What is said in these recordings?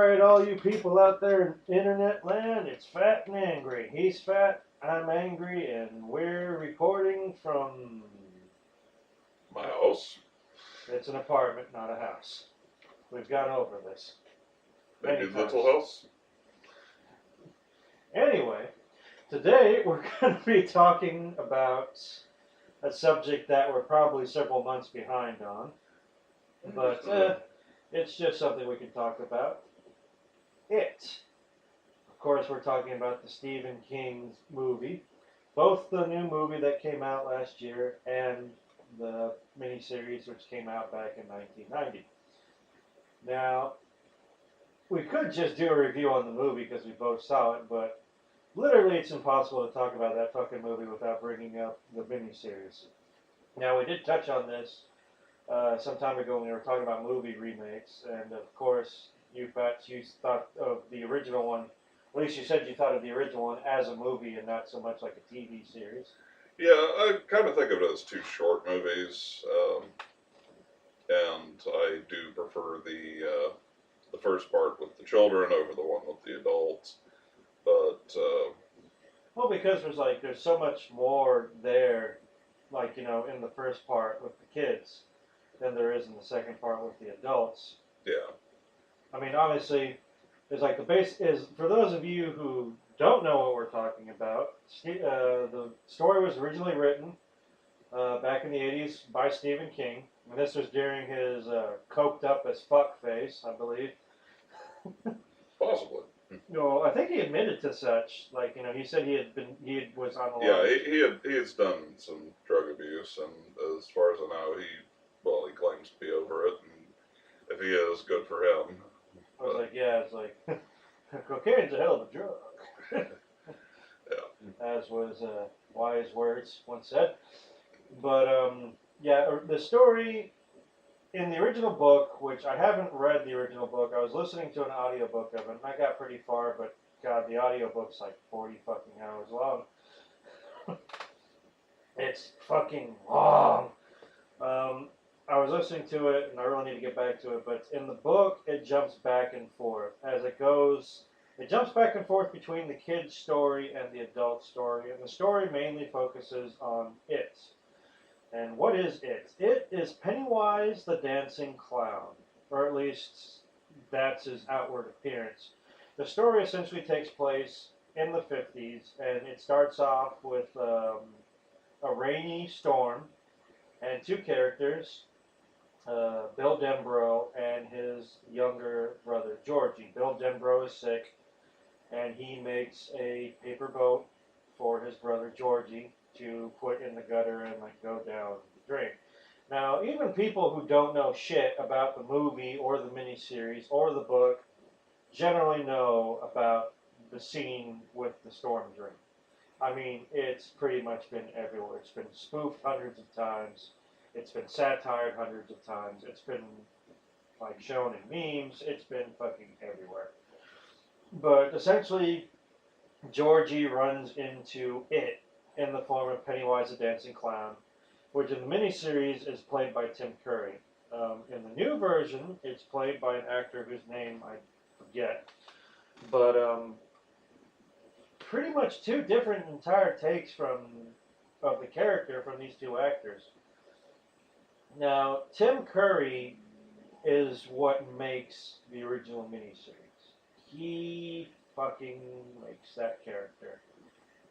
Alright, all you people out there in internet land, it's Fat and Angry. He's fat, I'm angry, and we're recording from... My house. It's an apartment, not a house. We've gone over this. Maybe Many little times. house. Anyway, today we're going to be talking about a subject that we're probably several months behind on. But it's just something we can talk about. It. Of course, we're talking about the Stephen King movie. Both the new movie that came out last year and the miniseries which came out back in 1990. Now, we could just do a review on the movie because we both saw it, but literally it's impossible to talk about that fucking movie without bringing up the miniseries. Now, we did touch on this some time ago when we were talking about movie remakes, and of course, you thought of the original one. At least you said you thought of the original one as a movie and not so much like a TV series. Yeah, I kind of think of it as two short movies, and I do prefer the first part with the children over the one with the adults. But Well, because there's so much more there, in the first part with the kids than there is in the second part with the adults. yeah, I mean, obviously, there's the base is for those of you who don't know what we're talking about. The story was originally written back in the '80s by Stephen King, and this was during his coked up as fuck phase, I believe. possibly. No, I think he admitted to such. He said he was on the Yeah, line. he has done some drug abuse, and as far as I know, he claims to be over it, and if he is, good for him. I was cocaine's a hell of a drug. Yeah. As was wise words once said. But the story in the original book, which I haven't read the original book, I was listening to an audiobook of it, and I got pretty far, but God, the audiobook's like 40 fucking hours long. It's fucking long. I was listening to it, and I really need to get back to it, but in the book, it jumps back and forth as it goes. It jumps back and forth between the kid's story and the adult story, and the story mainly focuses on it. And what is it? It is Pennywise the Dancing Clown, or at least that's his outward appearance. The story essentially takes place in the 50s, and it starts off with a rainy storm and two characters, Bill Denbrough and his younger brother Georgie. Bill Denbrough is sick, and he makes a paper boat for his brother Georgie to put in the gutter and go down the drain. Now, even people who don't know shit about the movie or the miniseries or the book generally know about the scene with the storm drain. I mean, it's pretty much been everywhere. It's been spoofed hundreds of times. It's been satired hundreds of times. It's been shown in memes. It's been fucking everywhere. But essentially, Georgie runs into it in the form of Pennywise the Dancing Clown, which in the miniseries is played by Tim Curry. In the new version, it's played by an actor whose name I forget. But pretty much two different entire takes of the character from these two actors. Now, Tim Curry is what makes the original miniseries. He fucking makes that character.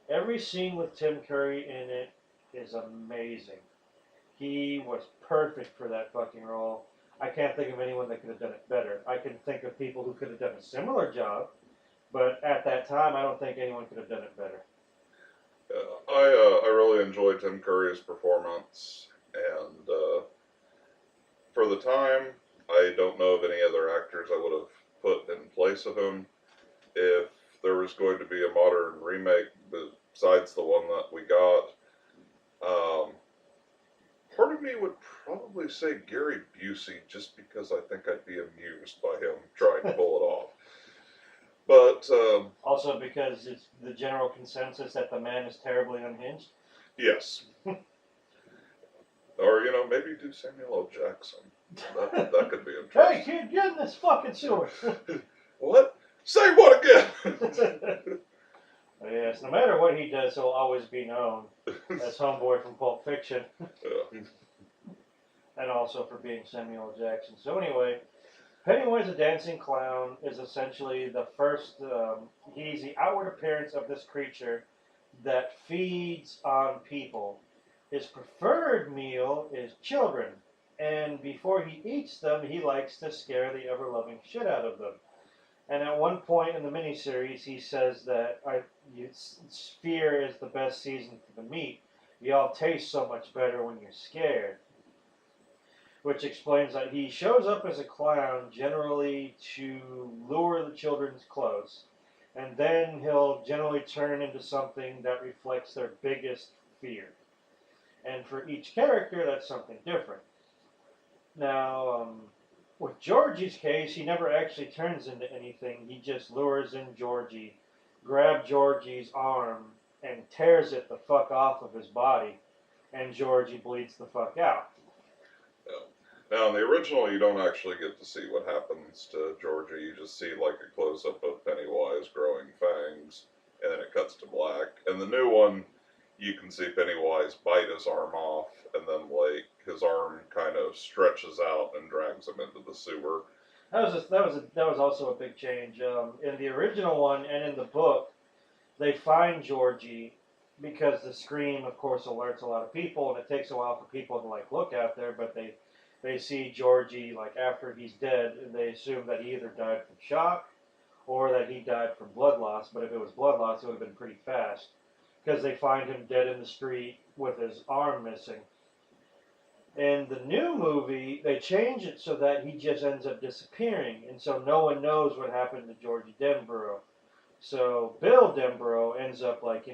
Every scene with Tim Curry in it is amazing. He was perfect for that fucking role. I can't think of anyone that could have done it better. I can think of people who could have done a similar job, but at that time, I don't think anyone could have done it better. I really enjoyed Tim Curry's performance, and for the time, I don't know of any other actors I would have put in place of him. If there was going to be a modern remake besides the one that we got, part of me would probably say Gary Busey, just because I think I'd be amused by him trying to pull it off. But also because it's the general consensus that the man is terribly unhinged. Yes. Or maybe do Samuel L. Jackson. That could be interesting. Hey kid, get in this fucking sewer. What? Say what again? Yes, no matter what he does, he'll always be known as Homeboy from Pulp Fiction, Yeah. and also for being Samuel L. Jackson. So anyway, Pennywise the Dancing Clown is essentially the first. He's the outward appearance of this creature that feeds on people. His preferred meal is children, and before he eats them, he likes to scare the ever-loving shit out of them. And at one point in the miniseries, he says that fear is the best season for the meat. Y'all taste so much better when you're scared. Which explains that he shows up as a clown generally to lure the children's close. And then he'll generally turn into something that reflects their biggest fear. And for each character, that's something different. Now, with Georgie's case, he never actually turns into anything. He just lures in Georgie, grabs Georgie's arm, and tears it the fuck off of his body, and Georgie bleeds the fuck out. Yeah. Now, in the original, you don't actually get to see what happens to Georgie. You just see like a close up of Pennywise growing fangs, and then it cuts to black. And the new one, you can see Pennywise bite his arm off, and then like his arm kind of stretches out and drags him into the sewer. That was also a big change. In the original one and in the book, they find Georgie because the scream, of course, alerts a lot of people, and it takes a while for people to like look out there. But they see Georgie like after he's dead, and they assume that he either died from shock or that he died from blood loss. But if it was blood loss, it would have been pretty fast because they find him dead in the street with his arm missing. In the new movie, they change it so that he just ends up disappearing, and so no one knows what happened to Georgie Denborough. So Bill Denborough ends up like,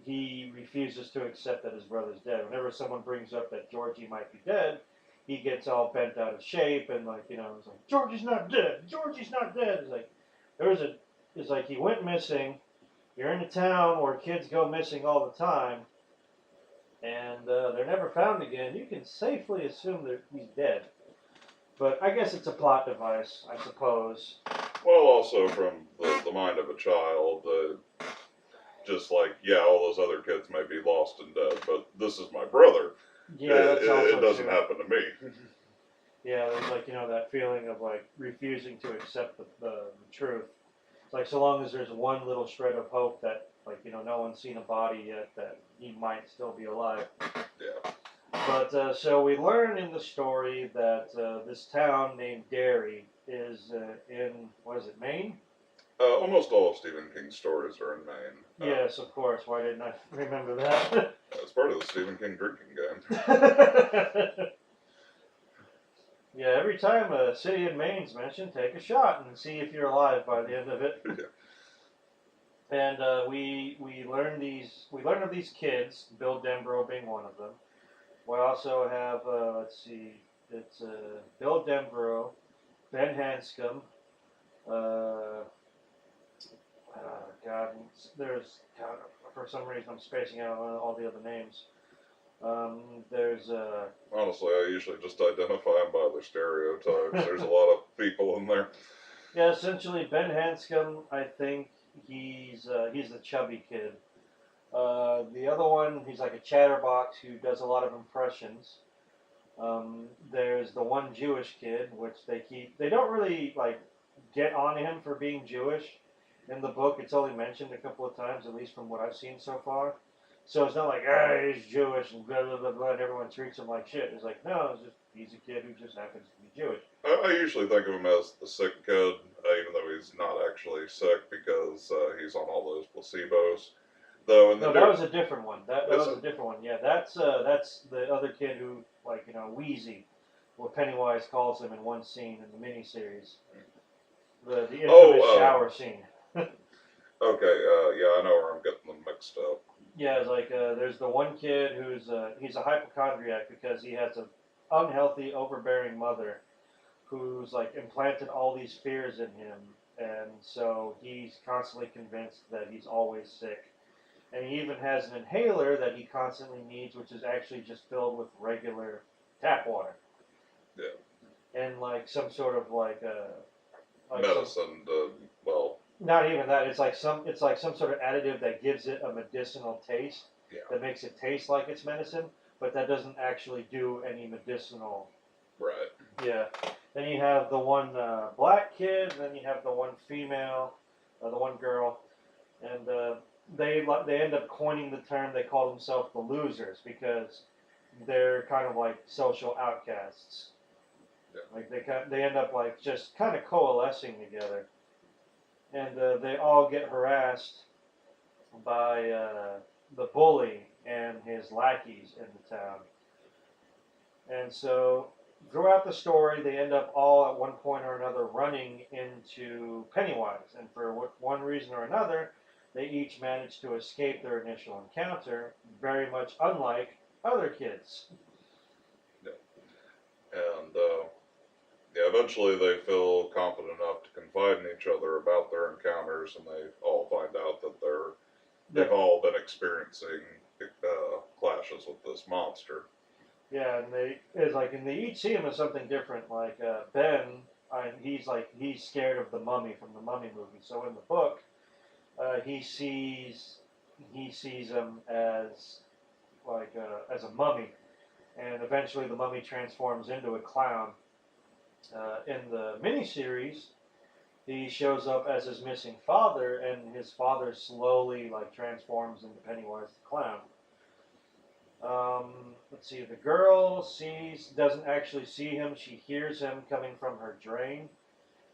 he refuses to accept that his brother's dead. Whenever someone brings up that Georgie might be dead, he gets all bent out of shape and like, it's like, Georgie's not dead. Georgie's not dead. It's like he went missing. You're in a town where kids go missing all the time, and they're never found again. You can safely assume that he's dead. But I guess it's a plot device, I suppose. Well, also from the mind of a child, just like, yeah, all those other kids may be lost and dead, but this is my brother. Yeah, that's also it doesn't true. happen to me. Yeah, there's like, that feeling of like refusing to accept the truth. It's like so long as there's one little shred of hope that like, no one's seen a body yet, that he might still be alive. Yeah. But so we learn in the story that this town named Derry is in, what is it, Maine? Almost all of Stephen King's stories are in Maine. Yes, of course. Why didn't I remember that? It's part of the Stephen King drinking game. Yeah, every time a city in Maine's mentioned, take a shot and see if you're alive by the end of it. Yeah. And we learn of these kids, Bill Denborough being one of them. We also have let's see, it's Bill Denborough, Ben Hanscom. God, God, for some reason I'm spacing out on all the other names. There's Honestly, I usually just identify them by their stereotypes. There's a lot of people in there. Yeah, essentially Ben Hanscom. I think he's the chubby kid. The other one, he's like a chatterbox who does a lot of impressions. There's the one Jewish kid, which they don't really like get on him for being Jewish. In the book, it's only mentioned a couple of times, at least from what I've seen so far. So it's not like, he's Jewish and blah, blah, blah, blah, and everyone treats him like shit. It's like, no, he's a kid who just happens to be Jewish. I usually think of him as the sick kid, even though he's not actually sick because he's on all those placebos. Though, No, that was a different one. That was a different one. Yeah, that's the other kid who, like, Wheezy, what Pennywise calls him in one scene in the miniseries. The infamous shower scene. Okay, yeah, I know where I'm getting them mixed up. Yeah, it's like there's the one kid he's a hypochondriac because he has an unhealthy, overbearing mother who's like implanted all these fears in him, and so he's constantly convinced that he's always sick. And he even has an inhaler that he constantly needs, which is actually just filled with regular tap water. Yeah. And like some sort of like medicine to not even that. It's like some sort of additive that gives it a medicinal taste Yeah. that makes it taste like it's medicine, but that doesn't actually do any medicinal. Right. Yeah. Then you have the one black kid, and then you have the one female, the one girl, and they end up coining the term. They call themselves the losers because they're kind of like social outcasts. Yeah. Like they end up like just kind of coalescing together, and they all get harassed by the bully and his lackeys in the town. And so throughout the story, they end up all at one point or another running into Pennywise, and for one reason or another, they each manage to escape their initial encounter, very much unlike other kids. Yeah. And yeah, eventually they feel confident enough to confide in each other about their encounters, and they all find out that they've Yeah, all been experiencing clashes with this monster. yeah, and they each see him as something different. Like Ben, he's scared of the mummy from the Mummy movie. So in the book, he sees him as as a mummy, and eventually the mummy transforms into a clown. In the miniseries, he shows up as his missing father, and his father slowly like transforms into Pennywise the clown. Let's see. The girl doesn't actually see him. She hears him coming from her drain,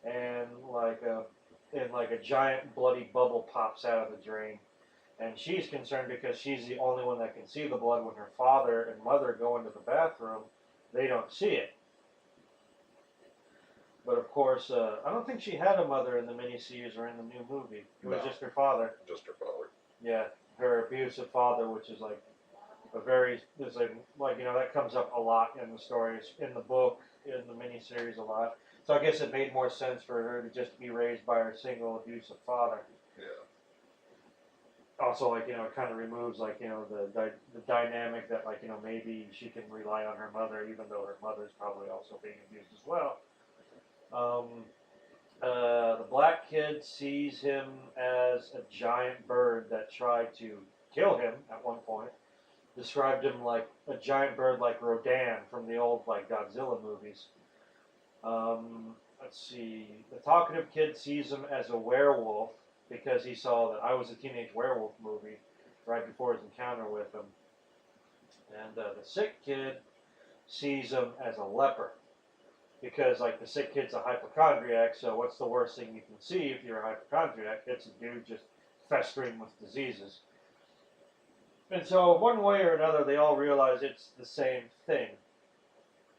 and like a giant bloody bubble pops out of the drain. And she's concerned because she's the only one that can see the blood. When her father and mother go into the bathroom, they don't see it. But of course, I don't think she had a mother in the miniseries or in the new movie. It was No. just her father. Just her father. Yeah, her abusive father, which is like a very there's that comes up a lot in the stories, in the book, in the miniseries a lot. So I guess it made more sense for her to just be raised by her single abusive father. Yeah. Also, it kind of removes the dynamic that maybe she can rely on her mother, even though her mother's probably also being abused as well. Um, the black kid sees him as a giant bird that tried to kill him at one point. Described him like a giant bird like Rodan from the old like Godzilla movies. Let's see. The talkative kid sees him as a werewolf because he saw that I Was a Teenage Werewolf movie right before his encounter with him. And the sick kid sees him as a leper because like the sick kid's a hypochondriac. So what's the worst thing you can see if you're a hypochondriac? It's a dude just festering with diseases. And so one way or another, they all realize it's the same thing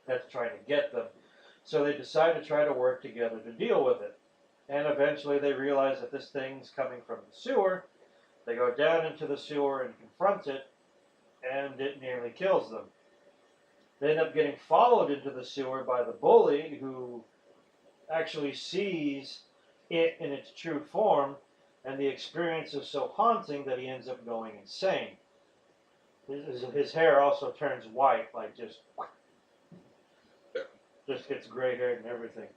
that's trying to get them. So they decide to try to work together to deal with it. And eventually they realize that this thing's coming from the sewer. They go down into the sewer and confront it, and it nearly kills them. They end up getting followed into the sewer by the bully, who actually sees it in its true form, and the experience is so haunting that he ends up going insane. His hair also turns white, like just gets gray haired and everything.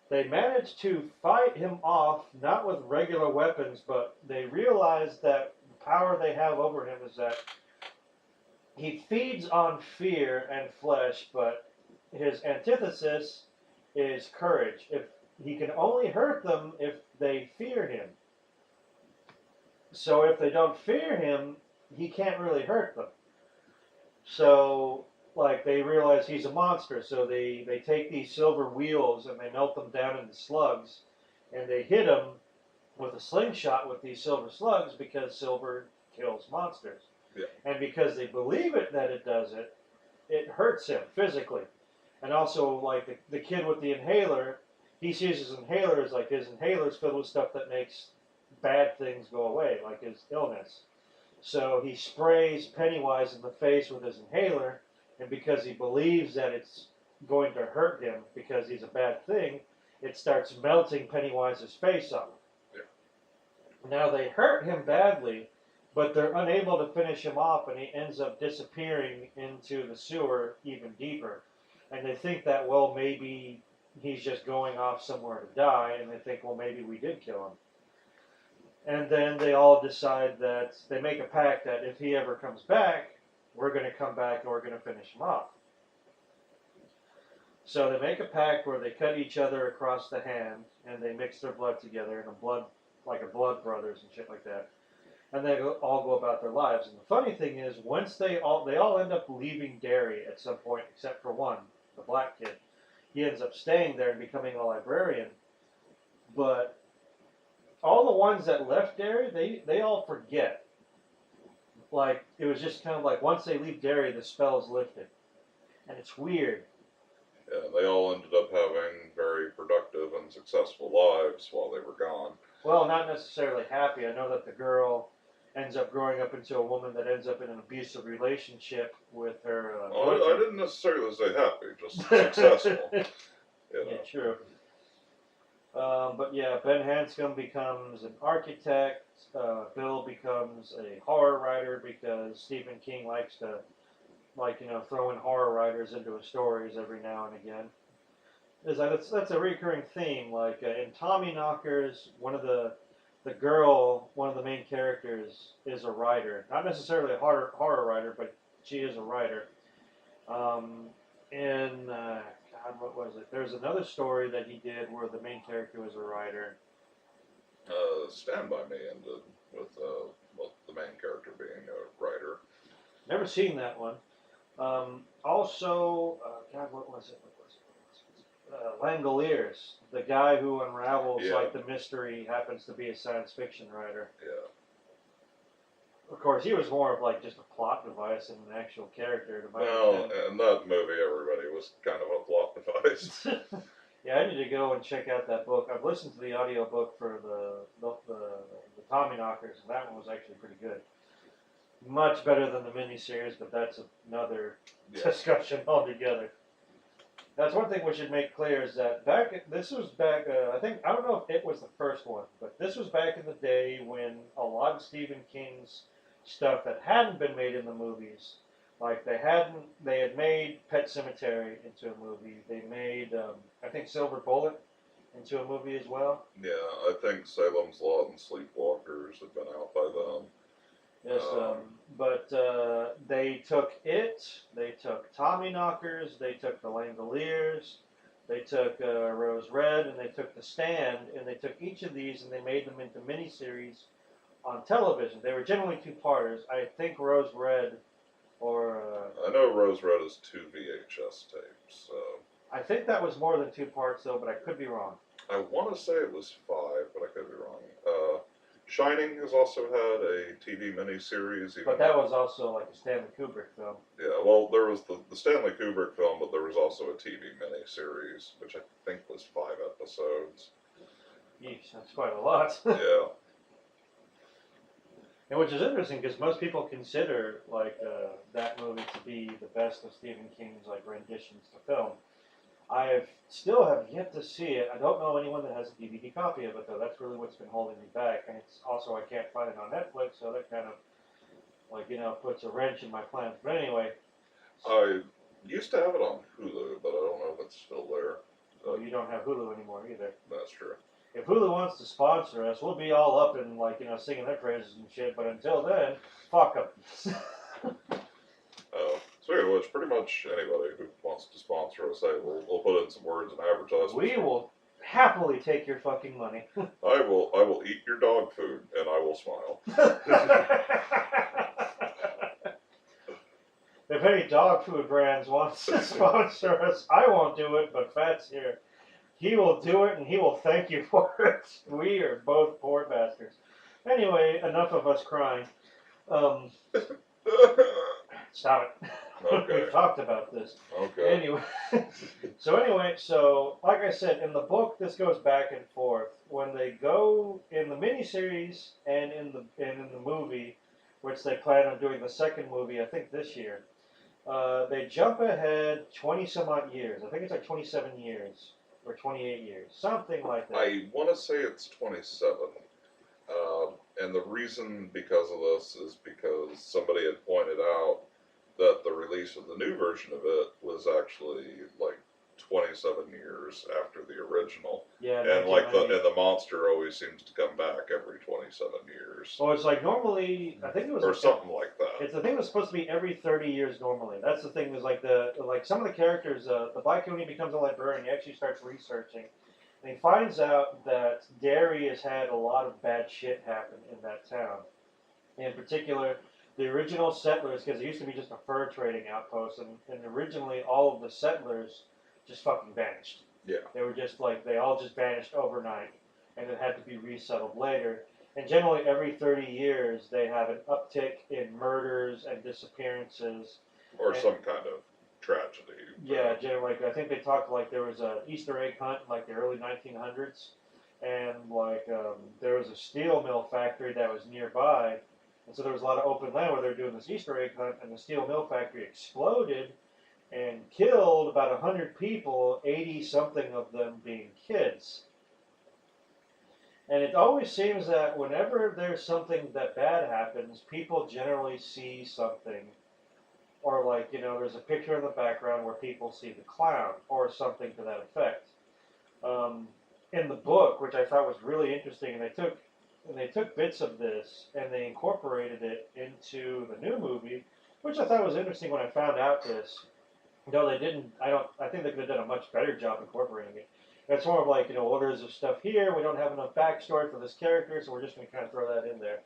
They manage to fight him off, not with regular weapons, but they realize that the power they have over him is that he feeds on fear and flesh, but his antithesis is courage. If he can only hurt them if they fear him. So if they don't fear him, he can't really hurt them. So like they realize he's a monster, so they take these silver wheels and they melt them down into slugs, and they hit him with a slingshot with these silver slugs because silver kills monsters. Yeah. And because they believe it that it does it, it hurts him physically. And also like the kid with the inhaler, he sees his inhaler as like his inhaler's filled with stuff that makes bad things go away, like his illness. So he sprays Pennywise in the face with his inhaler, and because he believes that it's going to hurt him because he's a bad thing, it starts melting Pennywise's face off. Yeah. Now they hurt him badly, but they're unable to finish him off, and he ends up disappearing into the sewer even deeper. And they think that, well, maybe he's just going off somewhere to die, and they think, well, maybe we did kill him. And then they all decide that they make a pact that if he ever comes back, we're going to come back and we're going to finish him off. So they make a pact where they cut each other across the hand and they mix their blood together in a blood, like a blood brothers and shit like that. And they all go about their lives. And the funny thing is, once they all end up leaving Derry at some point, except for one, the black kid. He ends up staying there and becoming a librarian. But all the ones that left Derry, they all forget. Like it was just kind of like once they leave Derry, the spell is lifted, and it's weird. Yeah, they all ended up having very productive and successful lives while they were gone. Well, not necessarily happy. I know that the girl ends up growing up into a woman that ends up in an abusive relationship with her Well, I didn't necessarily say happy, just boyfriend. successful. You know. Yeah, true. But yeah, Ben Hanscom becomes an architect. Bill becomes a horror writer because Stephen King likes to, throw in horror writers into his stories every now and again. That's a recurring theme. Like in Tommy Knockers, one of the main characters is a writer. Not necessarily a horror writer, but she is a writer. In God, what was it? There's another story that he did where the main character was a writer. Stand By Me ended with the main character being a writer. Never seen that one. Also, God, what was it? Langoliers, the guy who unravels Yeah. like the mystery, happens to be a science fiction writer. Yeah. Of course, he was more of like just a plot device than an actual character. Well, in that movie, everybody was kind of a plot device. Yeah, I need to go and check out that book. I've listened to the audiobook for the Tommy Knockers, and that one was actually pretty good. Much better than the miniseries, but that's another discussion altogether. That's one thing we should make clear is that this was back, I don't know if it was the first one, but this was back in the day when a lot of Stephen King's stuff that hadn't been made in the movies, like they had made Pet Sematary into a movie. They made, I think, Silver Bullet into a movie as well. Yeah, I think Salem's Lot and Sleepwalkers had been out by then. Yes, but they took they took Tommy Knockers, they took the Langoliers, they took Rose Red, and they took The Stand, and they took each of these and they made them into miniseries on television. They were generally two-parters. I think Rose Red, or I know Rose Red is 2 VHS tapes, so I think that was more than two parts though, but I could be wrong. I want to say it was 5, but I could be wrong. Shining has also had a TV miniseries. But that was also like a Stanley Kubrick film. Yeah, well, there was the Stanley Kubrick film, but there was also a TV miniseries, which I think was 5 episodes. Yeesh, that's quite a lot. Yeah. And which is interesting because most people consider that movie to be the best of Stephen King's renditions to film. I still have yet to see it. I don't know anyone that has a DVD copy of it though. That's really what's been holding me back. And it's also I can't find it on Netflix, so that kind of puts a wrench in my plans. But anyway, I used to have it on Hulu, but I don't know if it's still there. well, you don't have Hulu anymore either. That's true. If Hulu wants to sponsor us, we'll be all up and singing their praises and shit. But until then, fuck them. Speaking of which, pretty much anybody who wants to sponsor us, hey, we'll put in some words and advertisements. We will happily take your fucking money. I will eat your dog food and I will smile. If any dog food brands wants to sponsor us, I won't do it, but Fat's here. He will do it and he will thank you for it. We are both poor bastards. Anyway, enough of us crying. Stop it. Okay. We talked about this. Okay. Anyway, so like I said, in the book, this goes back and forth. When they go in the miniseries and in the movie, which they plan on doing the second movie, I think this year, they jump ahead 20 some odd years. I think it's like 27 years or 28 years, something like that. I want to say it's 27. And the reason because of this is because somebody had pointed out that the release of the new version of it was actually 27 years after the original. Yeah, And like the 1990. monster always seems to come back every 27 years. Well, it's like normally, I think it was Or like something like that. it's the thing was supposed to be every 30 years normally. That's the thing. Is like like some of the characters. The black kid when he becomes a librarian, he actually starts researching, and he finds out that Derry has had a lot of bad shit happen in that town. In particular, the original settlers, because it used to be just a fur trading outpost, and originally all of the settlers just fucking vanished. Yeah. They were just like, they all just vanished overnight, and it had to be resettled later. And generally, every 30 years, they have an uptick in murders and disappearances. Or And, some kind of tragedy. yeah, generally, like, I think they talked like there was an Easter egg hunt in like the early 1900s, and like there was a steel mill factory that was nearby, and so there was a lot of open land where they were doing this Easter egg hunt, and the steel mill factory exploded and killed about 100 people, 80 something of them being kids. And it always seems that whenever there's something that bad happens, people generally see something, or like, there's a picture in the background where people see the clown, or something to that effect. Um, in the book, which I thought was really interesting, and they took bits of this and they incorporated it into the new movie, which I thought was interesting when I found out this. No, they didn't. I think they could have done a much better job incorporating it. It's more of like, well, there's this stuff here. We don't have enough backstory for this character, so we're just going to kind of throw that in there.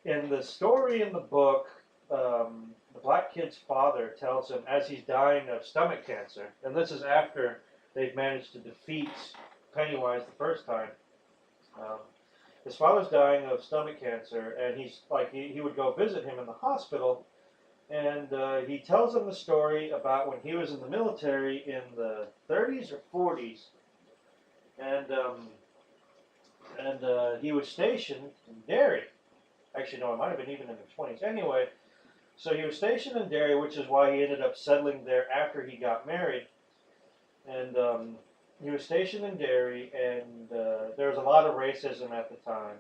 In the story in the book, the black kid's father tells him as he's dying of stomach cancer, and this is after they've managed to defeat Pennywise the first time. Um, his father's dying of stomach cancer, and he's like he would go visit him in the hospital, and he tells him the story about when he was in the military in the 30s or 40s, and he was stationed in Derry. Actually, no, it might have been even in the 20s. Anyway, so he was stationed in Derry, which is why he ended up settling there after he got married. And he was stationed in Derry, and there was a lot of racism at the time.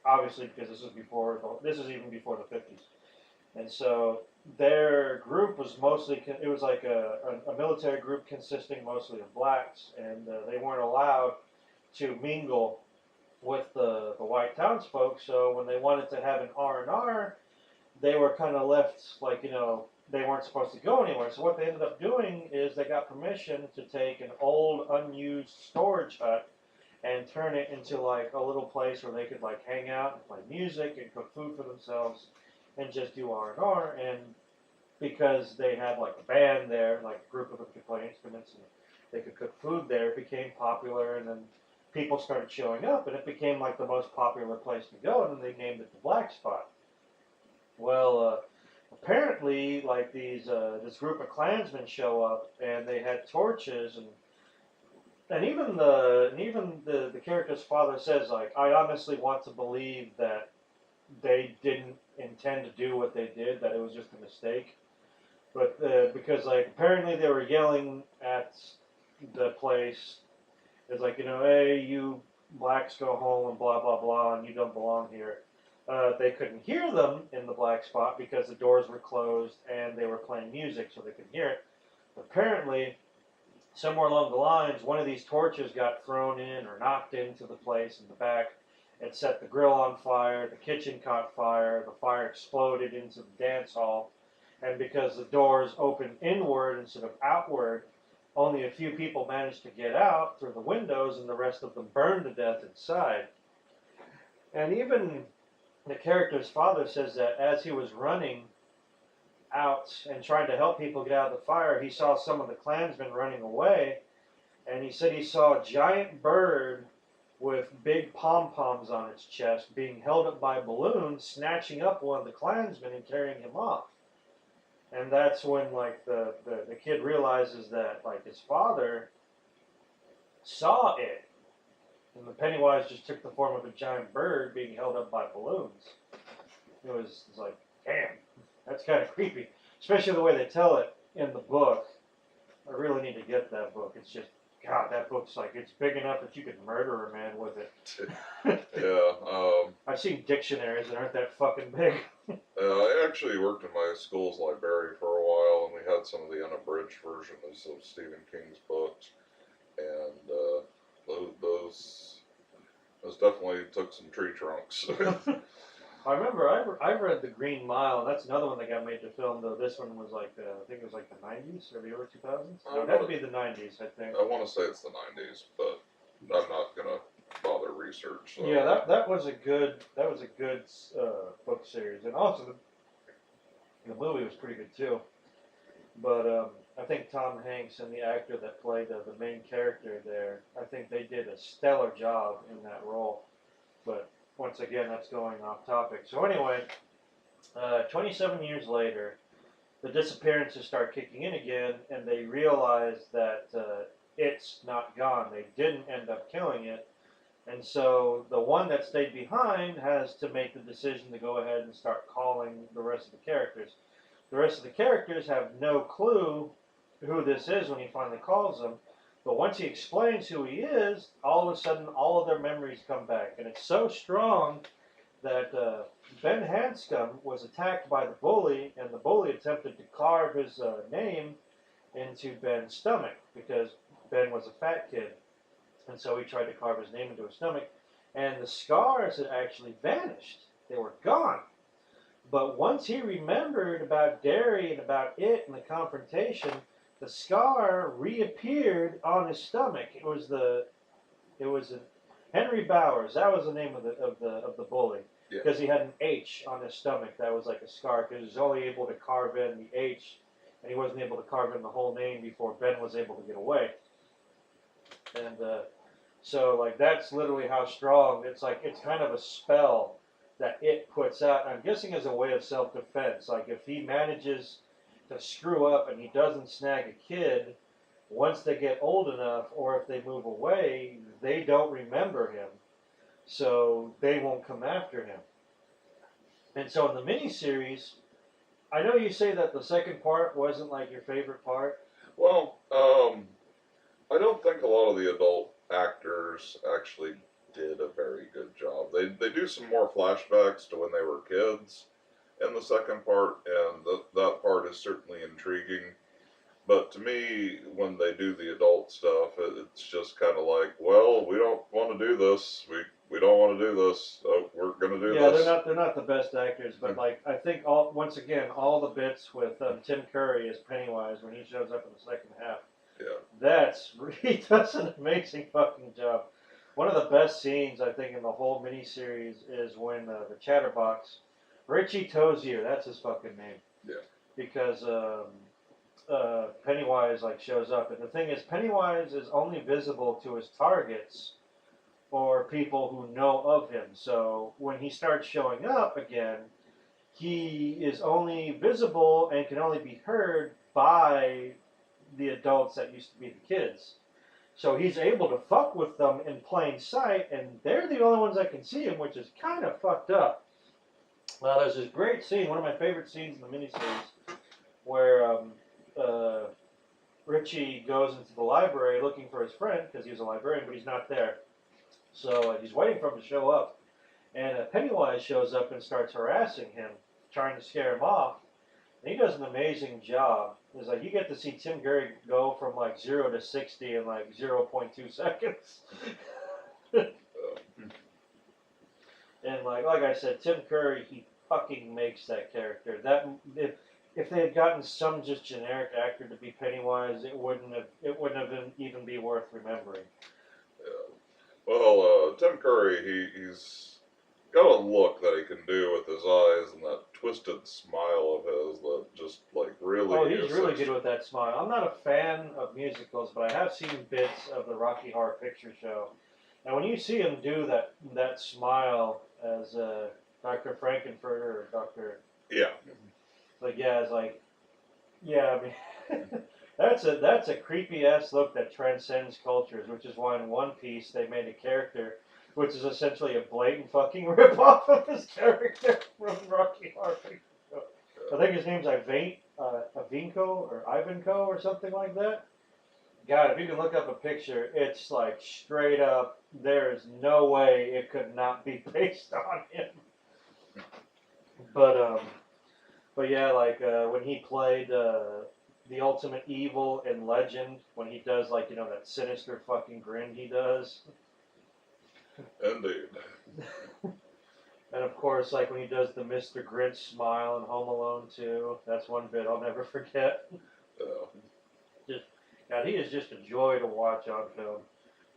Obviously, because this is even before the 50s. And so their group was mostly, it was like a military group consisting mostly of blacks, and they weren't allowed to mingle with the white townsfolk. So when they wanted to have an R&R, they were kind of left like, they weren't supposed to go anywhere. So what they ended up doing is they got permission to take an old unused storage hut and turn it into like a little place where they could like hang out and play music and cook food for themselves and just do R&R. And because they had like a band there, like a group of them could play instruments and they could cook food there, it became popular, and then people started showing up, and it became like the most popular place to go, and then they named it the Black Spot. Well, apparently, like this group of Klansmen show up, and they had torches, and even the character's father says, like, I honestly want to believe that they didn't intend to do what they did, that it was just a mistake. But because like apparently they were yelling at the place, it's like, hey, you blacks go home and blah blah blah, and you don't belong here. They couldn't hear them in the Black Spot because the doors were closed and they were playing music, so they couldn't hear it. Apparently, somewhere along the lines, one of these torches got thrown in or knocked into the place in the back. It set the grill on fire, the kitchen caught fire, the fire exploded into the dance hall, and because the doors opened inward instead of outward, only a few people managed to get out through the windows, and the rest of them burned to death inside. And even the character's father says that as he was running out and trying to help people get out of the fire, he saw some of the Klansmen running away, and he said he saw a giant bird with big pom-poms on its chest being held up by balloons, snatching up one of the Klansmen and carrying him off. And that's when like the kid realizes that like his father saw it, and the Pennywise just took the form of a giant bird being held up by balloons. It's like, damn, that's kind of creepy, especially the way they tell it in the book. I really need to get that book. It's just, God, that book's like, it's big enough that you could murder a man with it. Yeah. I've seen dictionaries that aren't that fucking big. I actually worked in my school's library for a while, and we had some of the unabridged versions of Stephen King's books, and those definitely took some tree trunks. I remember I read The Green Mile, and that's another one that got made to film. Though this one was like I think it was like the '90s or the early 2000s. No, it had to be the '90s, I think. I want to say it's the '90s, but I'm not gonna bother research. So. Yeah, that was a good book series, and also the movie was pretty good too. But I think Tom Hanks and the actor that played the main character there, I think they did a stellar job in that role. But once again, that's going off topic. So anyway, 27 years later, the disappearances start kicking in again, and they realize that it's not gone. They didn't end up killing it. And so the one that stayed behind has to make the decision to go ahead and start calling the rest of the characters. The rest of the characters have no clue who this is when he finally calls them. But once he explains who he is, all of a sudden all of their memories come back. And it's so strong that Ben Hanscom was attacked by the bully, and the bully attempted to carve his name into Ben's stomach because Ben was a fat kid. And so he tried to carve his name into his stomach, and the scars had actually vanished. They were gone. But once he remembered about Derry and about it and the confrontation, the scar reappeared on his stomach. It was Henry Bowers. That was the name of the bully, because he had an H on his stomach. That was like a scar because he was only able to carve in the H, and he wasn't able to carve in the whole name before Ben was able to get away. And so like that's literally how strong it's like. It's kind of a spell that it puts out. I'm guessing as a way of self-defense. Like if he manages to screw up and he doesn't snag a kid, once they get old enough or if they move away, they don't remember him, so they won't come after him. And so in the miniseries, I know you say that the second part wasn't like your favorite part. Well, I don't think a lot of the adult actors actually did a very good job. They do some more flashbacks to when they were kids in the second part, and that part is certainly intriguing. But to me, when they do the adult stuff, it's just kind of like, well, we don't want to do this. We don't want to do this. So we're gonna do this. Yeah, they're not the best actors, but like I think once again all the bits with Tim Curry as Pennywise when he shows up in the second half. Yeah. He does an amazing fucking job. One of the best scenes I think in the whole miniseries is when the Chatterbox, Richie Tozier, that's his fucking name. Yeah. Because Pennywise like shows up, and the thing is, Pennywise is only visible to his targets or people who know of him. So when he starts showing up again, he is only visible and can only be heard by the adults that used to be the kids. So he's able to fuck with them in plain sight, and they're the only ones that can see him, which is kind of fucked up. Well, there's this great scene, one of my favorite scenes in the miniseries, where Richie goes into the library looking for his friend, because he was a librarian, but he's not there. So he's waiting for him to show up, and Pennywise shows up and starts harassing him, trying to scare him off. And he does an amazing job. It's like you get to see Tim Curry go from like 0 to 60 in like 0.2 seconds. And like I said, Tim Curry, he fucking makes that character. That if they had gotten some just generic actor to be Pennywise, it wouldn't have even be worth remembering. Yeah. Well, Tim Curry, he's got a look that he can do with his eyes and that twisted smile of his that just like really. Oh, he's really good with that smile. I'm not a fan of musicals, but I have seen bits of the Rocky Horror Picture Show, and when you see him do that smile as Dr. Frankenfurter or Dr. Yeah. Like yeah, it's like yeah. I mean, that's a creepy ass look that transcends cultures, which is why in One Piece they made a character which is essentially a blatant fucking ripoff of his character from Rocky Horror Picture Show. I think his name's Ivanko or Ivanko or something like that. God, if you can look up a picture, it's like straight up. There is no way it could not be based on him. But yeah, like when he played the ultimate evil in Legend when he does like that sinister fucking grin he does. Indeed. And of course, like when he does the Mr. Grinch smile in Home Alone 2, that's one bit I'll never forget. Yeah. Just, God, he is just a joy to watch on film.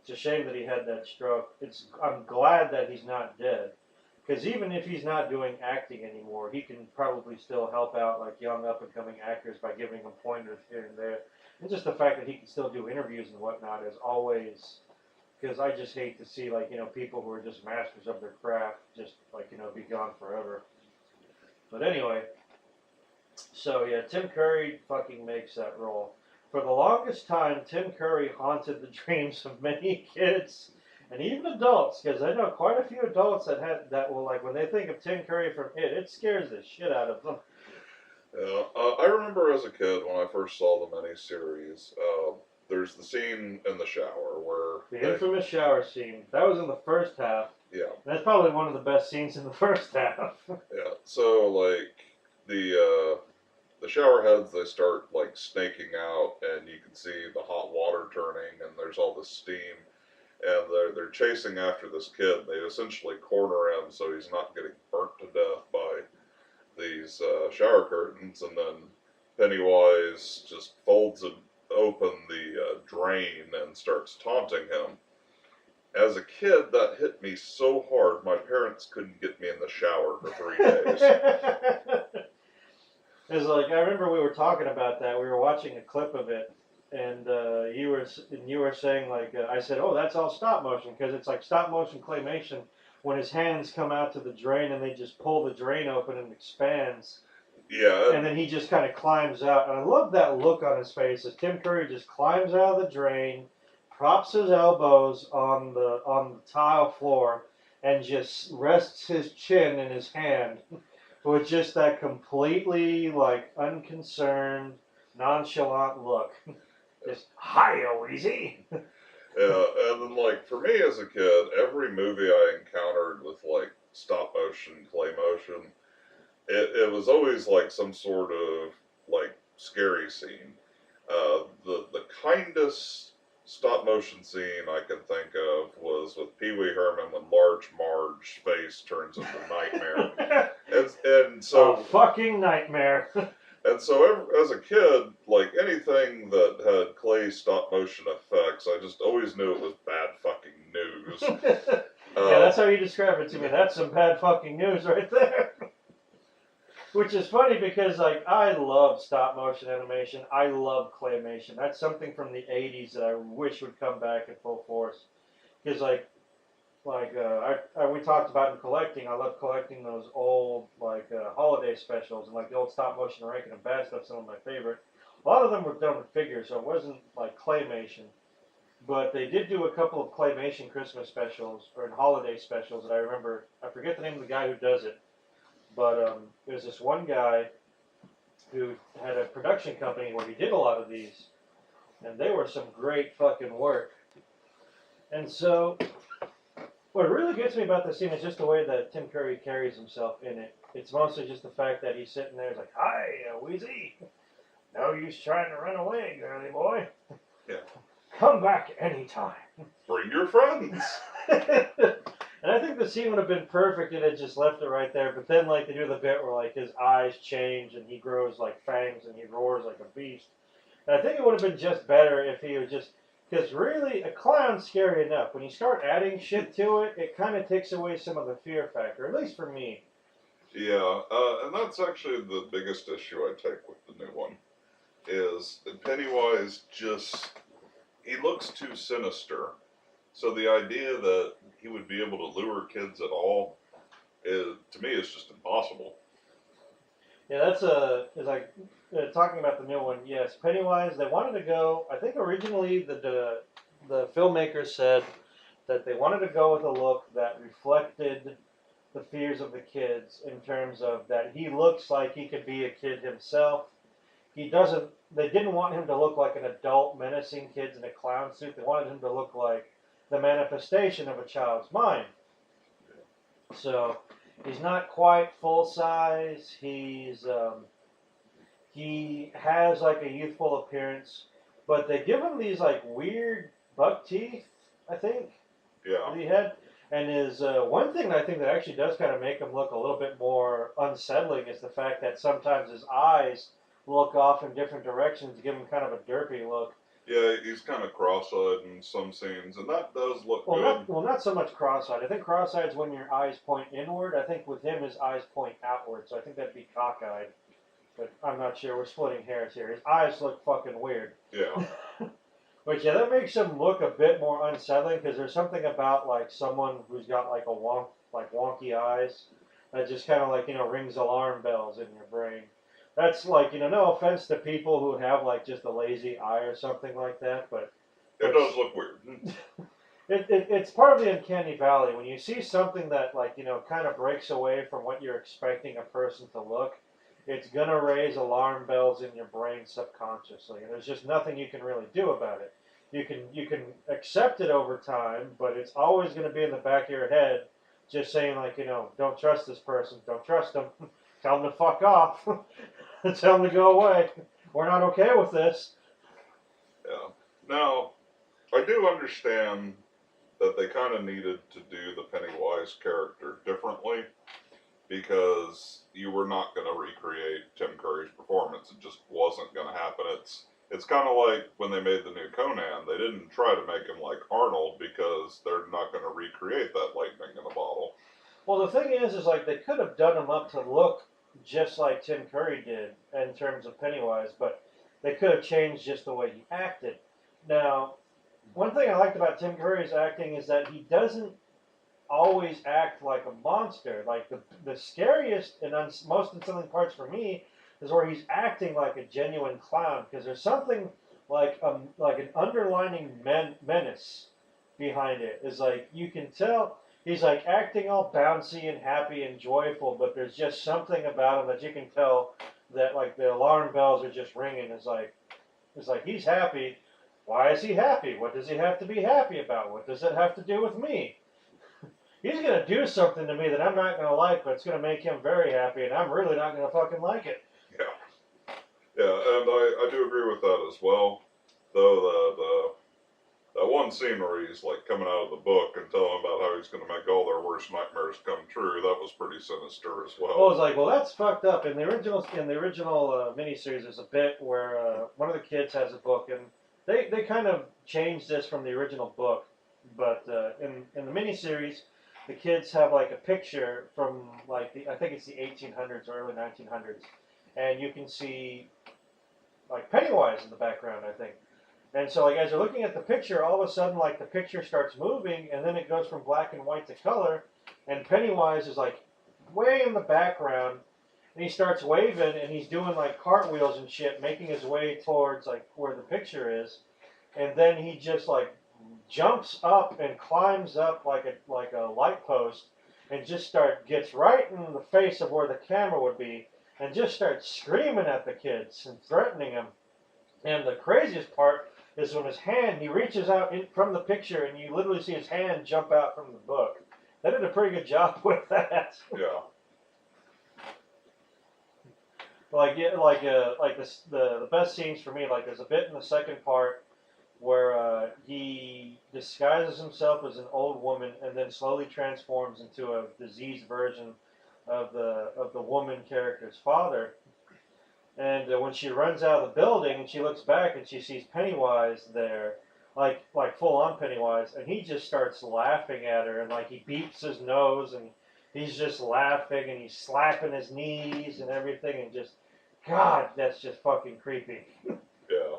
It's a shame that he had that stroke. I'm glad that he's not dead, because even if he's not doing acting anymore, he can probably still help out like young up and coming actors by giving them pointers here and there. And just the fact that he can still do interviews and whatnot is always, because I just hate to see like people who are just masters of their craft just like be gone forever. But anyway, so yeah, Tim Curry fucking makes that role. For the longest time, Tim Curry haunted the dreams of many kids and even adults, because I know quite a few adults that will like when they think of Tim Curry from it scares the shit out of them. Yeah. I remember as a kid when I first saw the miniseries. There's the scene in the shower where The infamous shower scene. That was in the first half. Yeah. And that's probably one of the best scenes in the first half. Yeah. So like the shower heads, they start like snaking out, and you can see the hot water turning, and there's all this steam, and they're chasing after this kid. They essentially corner him so he's not getting burnt to death by these shower curtains, and then Pennywise just folds open the drain and starts taunting him. As a kid, that hit me so hard, my parents couldn't get me in the shower for 3 days. It's like I remember we were talking about that. We were watching a clip of it, and you were saying like I said, oh, that's all stop motion because it's like stop motion claymation when his hands come out to the drain and they just pull the drain open and expands. Yeah. And then he just kind of climbs out, and I love that look on his face as Tim Curry just climbs out of the drain, props his elbows on the tile floor, and just rests his chin in his hand. With just that completely like unconcerned, nonchalant look. Just hiya, Wheezy. Yeah, and then like for me as a kid, every movie I encountered with like stop motion, clay motion, it was always like some sort of like scary scene. The kindest stop motion scene I can think of was with Pee Wee Herman when Large Marge's face turns into Nightmare. And so a fucking nightmare. And so as a kid, like anything that had clay stop motion effects, I just always knew it was bad fucking news. Yeah, that's how you describe it to me. That's some bad fucking news right there. Which is funny because like I love stop motion animation. I love claymation. That's something from the '80s that I wish would come back in full force. Because we talked about in collecting. I love collecting those old holiday specials and like the old stop motion Rankin and Bass stuff. Some of my favorite. A lot of them were done with figures, so it wasn't like claymation. But they did do a couple of claymation Christmas specials or holiday specials that I remember. I forget the name of the guy who does it, but there's this one guy who had a production company where he did a lot of these, and they were some great fucking work. And so what really gets me about this scene is just the way that Tim Curry carries himself in it. It's mostly just the fact that he's sitting there, he's like, "Hi, Wheezy. No use trying to run away, girly boy. Yeah. Come back anytime. Bring your friends." And I think the scene would have been perfect if it just left it right there. But then, like, they do the bit where, like, his eyes change and he grows, like, fangs and he roars like a beast. And I think it would have been just better if he would just... Because really, a clown's scary enough. When you start adding shit to it, it kind of takes away some of the fear factor, at least for me. Yeah, and that's actually the biggest issue I take with the new one, is that Pennywise just... He looks too sinister. So the idea that he would be able to lure kids at all, to me, is just impossible. Yeah, that's talking about the new one. Yes, Pennywise. They wanted to go. I think originally the filmmakers said that they wanted to go with a look that reflected the fears of the kids in terms of that he looks like he could be a kid himself. He doesn't. They didn't want him to look like an adult menacing kids in a clown suit. They wanted him to look like the manifestation of a child's mind. So he's not quite full size. He has like a youthful appearance, but they give him these like weird buck teeth, I think, Yeah. that he had. And is one thing that I think that actually does kind of make him look a little bit more unsettling is the fact that sometimes his eyes look off in different directions to give him kind of a derpy look. Yeah, he's kind of cross-eyed in some scenes, and that does look good. Not so much cross-eyed. I think cross-eyed is when your eyes point inward. I think with him, his eyes point outward. So I think that'd be cockeyed. But I'm not sure. We're splitting hairs here. His eyes look fucking weird. Yeah. But yeah, that makes him look a bit more unsettling because there's something about like someone who's got like wonky eyes that just kind of like rings alarm bells in your brain. That's like no offense to people who have like just a lazy eye or something like that, but It does look weird. it's part of the uncanny valley when you see something that like kind of breaks away from what you're expecting a person to look. It's gonna raise alarm bells in your brain subconsciously, and there's just nothing you can really do about it. You can accept it over time, but it's always gonna be in the back of your head, just saying like don't trust this person, don't trust them, tell them to fuck off, tell them to go away. We're not okay with this. Yeah. Now, I do understand that they kind of needed to do the Pennywise character differently because you were not going to recreate Tim Curry's performance. It just wasn't going to happen. It's kind of like when they made the new Conan. They didn't try to make him like Arnold because they're not going to recreate that lightning in a bottle. Well, the thing is like they could have done him up to look just like Tim Curry did in terms of Pennywise, but they could have changed just the way he acted. Now, one thing I liked about Tim Curry's acting is that he doesn't always act like a monster. Like the scariest and most unsettling parts for me is where he's acting like a genuine clown because there's something like an underlining menace behind it. Is like you can tell he's like acting all bouncy and happy and joyful, but there's just something about him that you can tell that like the alarm bells are just ringing. It's like he's happy. Why is he happy? What does he have to be happy about? What does it have to do with me? He's going to do something to me that I'm not going to like, but it's going to make him very happy, and I'm really not going to fucking like it. Yeah. Yeah, and I do agree with that as well. Though that one scene where he's like coming out of the book and telling about how he's going to make all their worst nightmares come true, that was pretty sinister as well. Well, it's like, well, that's fucked up. In the original miniseries, there's a bit where one of the kids has a book, and they kind of changed this from the original book. But in the miniseries, the kids have like a picture from like I think it's the 1800s or early 1900s, and you can see like Pennywise in the background, I think. And so like as you're looking at the picture, all of a sudden like the picture starts moving, and then it goes from black and white to color, and Pennywise is like way in the background, and he starts waving, and he's doing like cartwheels and shit, making his way towards like where the picture is, and then he just like jumps up and climbs up like a light post and just gets right in the face of where the camera would be and just starts screaming at the kids and threatening them. And the craziest part is when he reaches out from the picture and you literally see his hand jump out from the book. They did a pretty good job with that. Yeah. The best scenes for me, like there's a bit in the second part where he disguises himself as an old woman and then slowly transforms into a diseased version of the woman character's father. And when she runs out of the building and she looks back and she sees Pennywise there, like full on Pennywise, and he just starts laughing at her and like he beeps his nose and he's just laughing and he's slapping his knees and everything and just God, that's just fucking creepy. Yeah.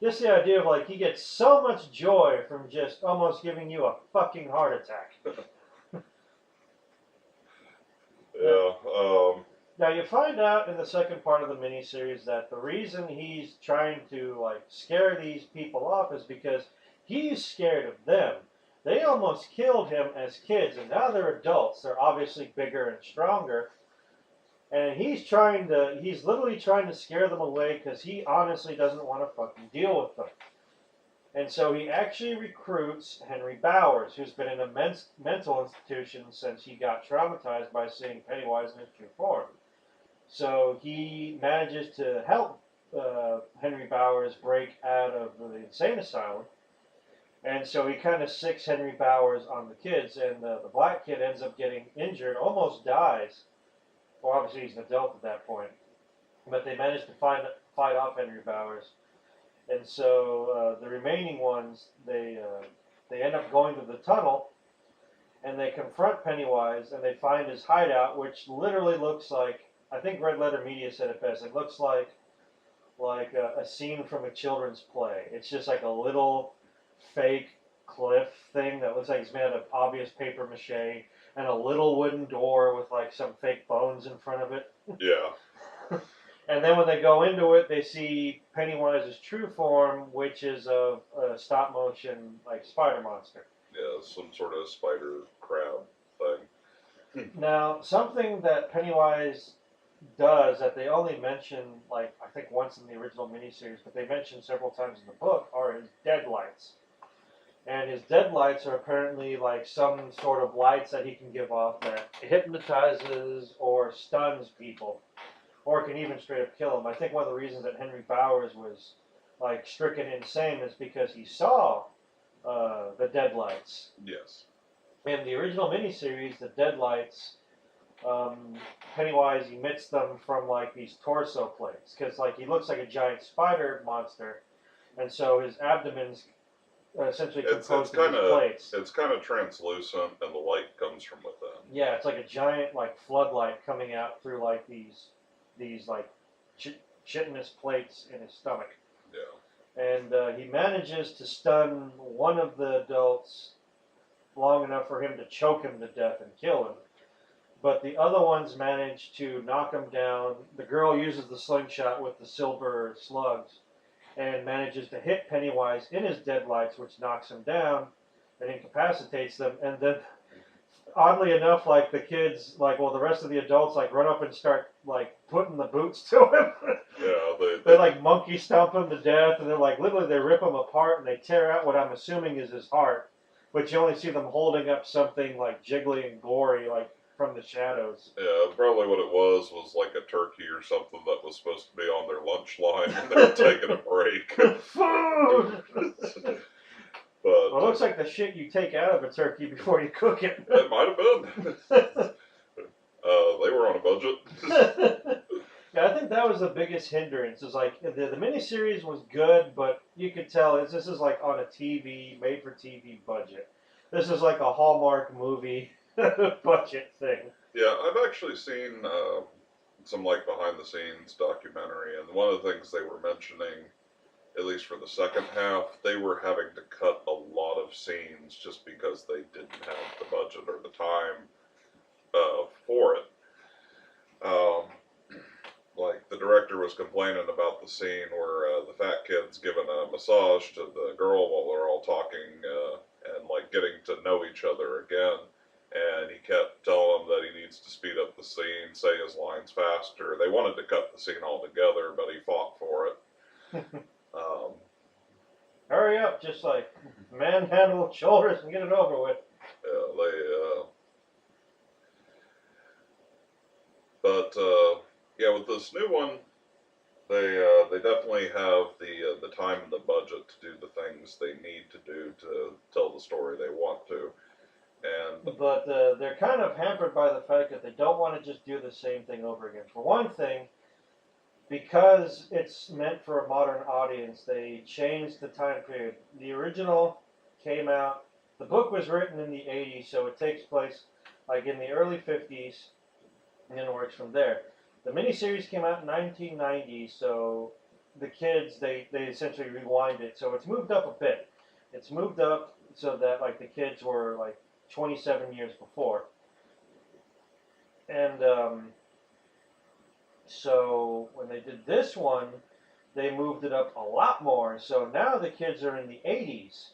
Just the idea of like he gets so much joy from just almost giving you a fucking heart attack. Yeah. Now you find out in the second part of the miniseries that the reason he's trying to like scare these people off is because he's scared of them. They almost killed him as kids, and now they're adults. They're obviously bigger and stronger. And he's literally trying to scare them away because he honestly doesn't want to fucking deal with them. And so he actually recruits Henry Bowers, who's been in a mental institution since he got traumatized by seeing Pennywise in his true form. So he manages to help Henry Bowers break out of the insane asylum. And so he kind of sicks Henry Bowers on the kids, and the black kid ends up getting injured, almost dies. Well, obviously he's an adult at that point, but they manage to fight off Henry Bowers, and so the remaining ones they end up going to the tunnel, and they confront Pennywise, and they find his hideout, which literally looks like, I think Red Letter Media said it best. It looks like a scene from a children's play. It's just like a little fake cliff thing that looks like it's made out of obvious paper mache, and a little wooden door with like some fake bones in front of it. Yeah. And then when they go into it, they see Pennywise's true form, which is a stop motion like spider monster. Yeah, some sort of spider crab thing. Now, something that Pennywise does that they only mention, like, I think once in the original miniseries, but they mention several times in the book, are his deadlights. And his deadlights are apparently like some sort of lights that he can give off that hypnotizes or stuns people, or can even straight up kill them. I think one of the reasons that Henry Bowers was like stricken insane is because he saw the deadlights. Yes. In the original miniseries, the deadlights, Pennywise emits them from like these torso plates, because like he looks like a giant spider monster, and so his abdomen's essentially composed of these plates. It's kind of translucent, and the light comes from within. Yeah, it's like a giant like floodlight coming out through like these like chitinous plates in his stomach. Yeah. And he manages to stun one of the adults long enough for him to choke him to death and kill him. But the other ones manage to knock him down. The girl uses the slingshot with the silver slugs and manages to hit Pennywise in his deadlights, which knocks him down and incapacitates them. And then, oddly enough, like the kids, like, well, the rest of the adults, like, run up and start, like, putting the boots to him. Yeah, they like monkey stomp him to death, and they're like, literally, they rip him apart and they tear out what I'm assuming is his heart. But you only see them holding up something like jiggly and gory, like from the shadows. Yeah, probably what it was like a turkey or something that was supposed to be on their lunch line, and they were taking a break. Food! But well, it looks like the shit you take out of a turkey before you cook it. It might have been. They were on a budget. Yeah, I think that was the biggest hindrance. Is like the miniseries was good, but you could tell this is like on a TV, made for TV budget. This is like a Hallmark movie budget thing. Yeah, I've actually seen some like behind the scenes documentary, and one of the things they were mentioning, at least for the second half, they were having to cut a lot of scenes just because they didn't have the budget or the time for it. Like the director was complaining about the scene where the fat kid's giving a massage to the girl while they're all talking and like getting to know each other again. And he kept telling him that he needs to speed up the scene, say his lines faster. They wanted to cut the scene altogether, but he fought for it. Hurry up, just like manhandle shoulders and get it over with. Yeah, with this new one, they definitely have the time and the budget to do the things they need to do to tell the story they want to. But they're kind of hampered by the fact that they don't want to just do the same thing over again. For one thing, because it's meant for a modern audience, they changed the time period. The original came out, the book was written in the 80s, so it takes place like in the early 50s, and then it works from there. The miniseries came out in 1990, so the kids, they essentially rewind it, so it's moved up a bit. It's moved up so that like the kids were like 27 years before. And so when they did this one, they moved it up a lot more. So now the kids are in the 80s.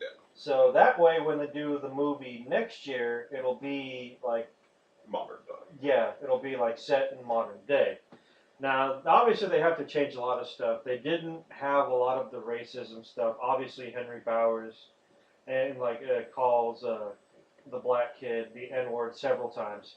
Yeah. So that way when they do the movie next year, it'll be like modern time. Yeah, it'll be like set in modern day. Now, obviously they have to change a lot of stuff. They didn't have a lot of the racism stuff. Obviously Henry Bowers and like calls the black kid the N-word several times.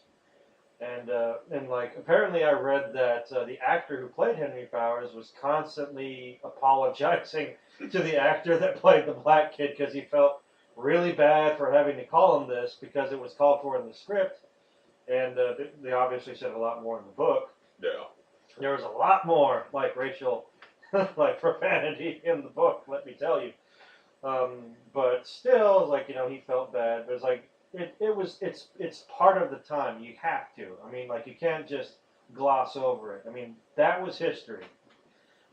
And like apparently I read that the actor who played Henry Bowers was constantly apologizing to the actor that played the black kid because he felt really bad for having to call him this because it was called for in the script, and they obviously said a lot more in the book. Yeah. There was a lot more like racial, like profanity in the book. Let me tell you. But still, like he felt bad. But it's like it's part of the time. You have to. I mean, like you can't just gloss over it. I mean, that was history.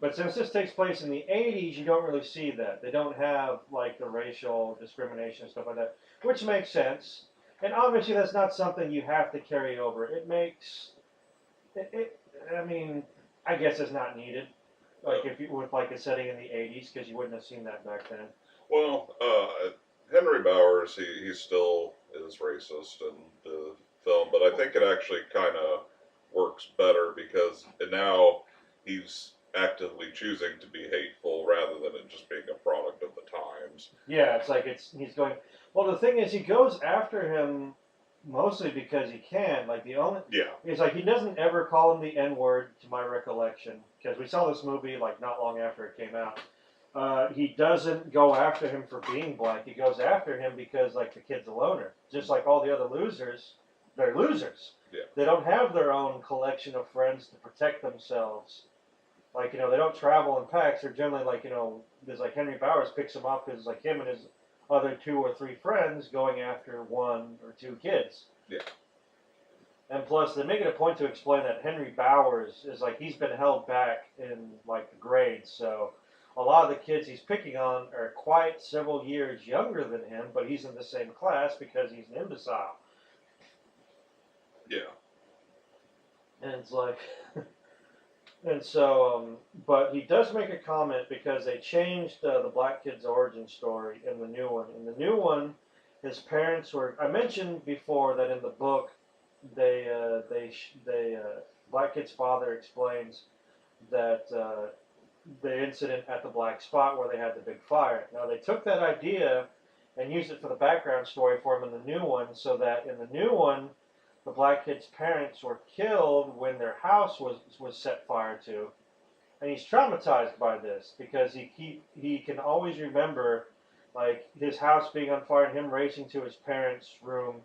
But since this takes place in the '80s, you don't really see that. They don't have like the racial discrimination and stuff like that, which makes sense. And obviously, that's not something you have to carry over. It makes it. I mean, I guess it's not needed. Like if you with like a setting in the '80s, because you wouldn't have seen that back then. Well, Henry Bowers, he still is racist in the film, but I think it actually kind of works better because now he's actively choosing to be hateful rather than it just being a product of the times. Yeah, it's like he's going. Well, the thing is, he goes after him mostly because he can. Like the only Yeah. it's like he doesn't ever call him the N word, to my recollection, because we saw this movie like not long after it came out. He doesn't go after him for being black. He goes after him because like the kid's a loner, just like all the other losers. They're losers. Yeah. They don't have their own collection of friends to protect themselves. Like they don't travel in packs. They're generally like there's like Henry Bowers picks him up because like him and his other two or three friends going after one or two kids. Yeah. And plus, they make it a point to explain that Henry Bowers is like he's been held back in like the grades, so a lot of the kids he's picking on are quite several years younger than him, but he's in the same class because he's an imbecile. Yeah. And it's like, and so, but he does make a comment because they changed the black kid's origin story in the new one. In the new one, his parents were. I mentioned before that in the book, they black kid's father explains that the incident at the black spot where they had the big fire. Now they took that idea and used it for the background story for him in the new one, so that in the new one the black kid's parents were killed when their house was set fire to, and he's traumatized by this because he can always remember like his house being on fire and him racing to his parents' room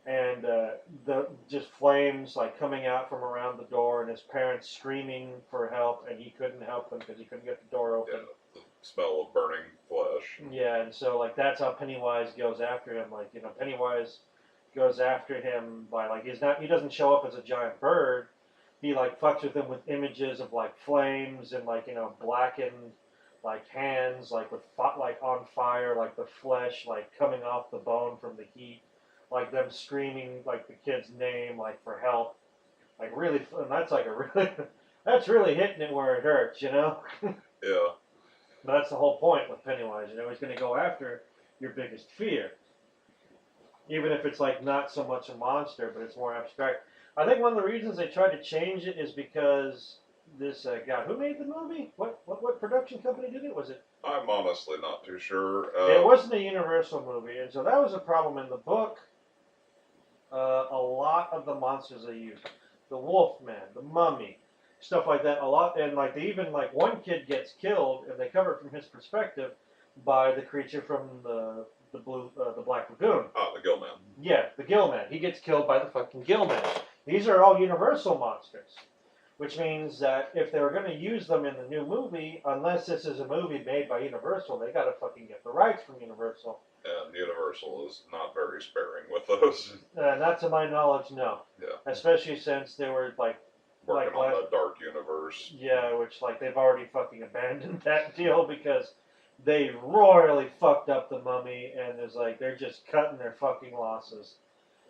and the just flames like coming out from around the door and his parents screaming for help and he couldn't help them because he couldn't get the door open. Yeah. The smell of burning flesh. Yeah, and so like that's how Pennywise goes after him. Like Pennywise goes after him by like he doesn't show up as a giant bird. He like fucks with him with images of like flames and like blackened like hands like with like on fire, like the flesh like coming off the bone from the heat, like them screaming like the kid's name like for help, like really, and that's like a really that's really hitting it where it hurts. Yeah. But that's the whole point with Pennywise. He's going to go after your biggest fear. Even if it's like not so much a monster, but it's more abstract. I think one of the reasons they tried to change it is because this guy who made the movie, what production company did it? Was it? I'm honestly not too sure. It wasn't a Universal movie, and so that was a problem in the book. A lot of the monsters they used, the Wolfman, the Mummy, stuff like that. A lot, and like they even like one kid gets killed, and they cover it from his perspective by the creature from the Black Lagoon. Ah, the Gillman. Yeah, the Gillman. He gets killed by the fucking Gillman. These are all Universal monsters, which means that if they were going to use them in the new movie, unless this is a movie made by Universal, they got to fucking get the rights from Universal. And Universal is not very sparing with those. Not to my knowledge, no. Yeah. Especially since they were like working on the Dark Universe. Yeah, which like they've already fucking abandoned that deal because they royally fucked up the Mummy, and it's like they're just cutting their fucking losses.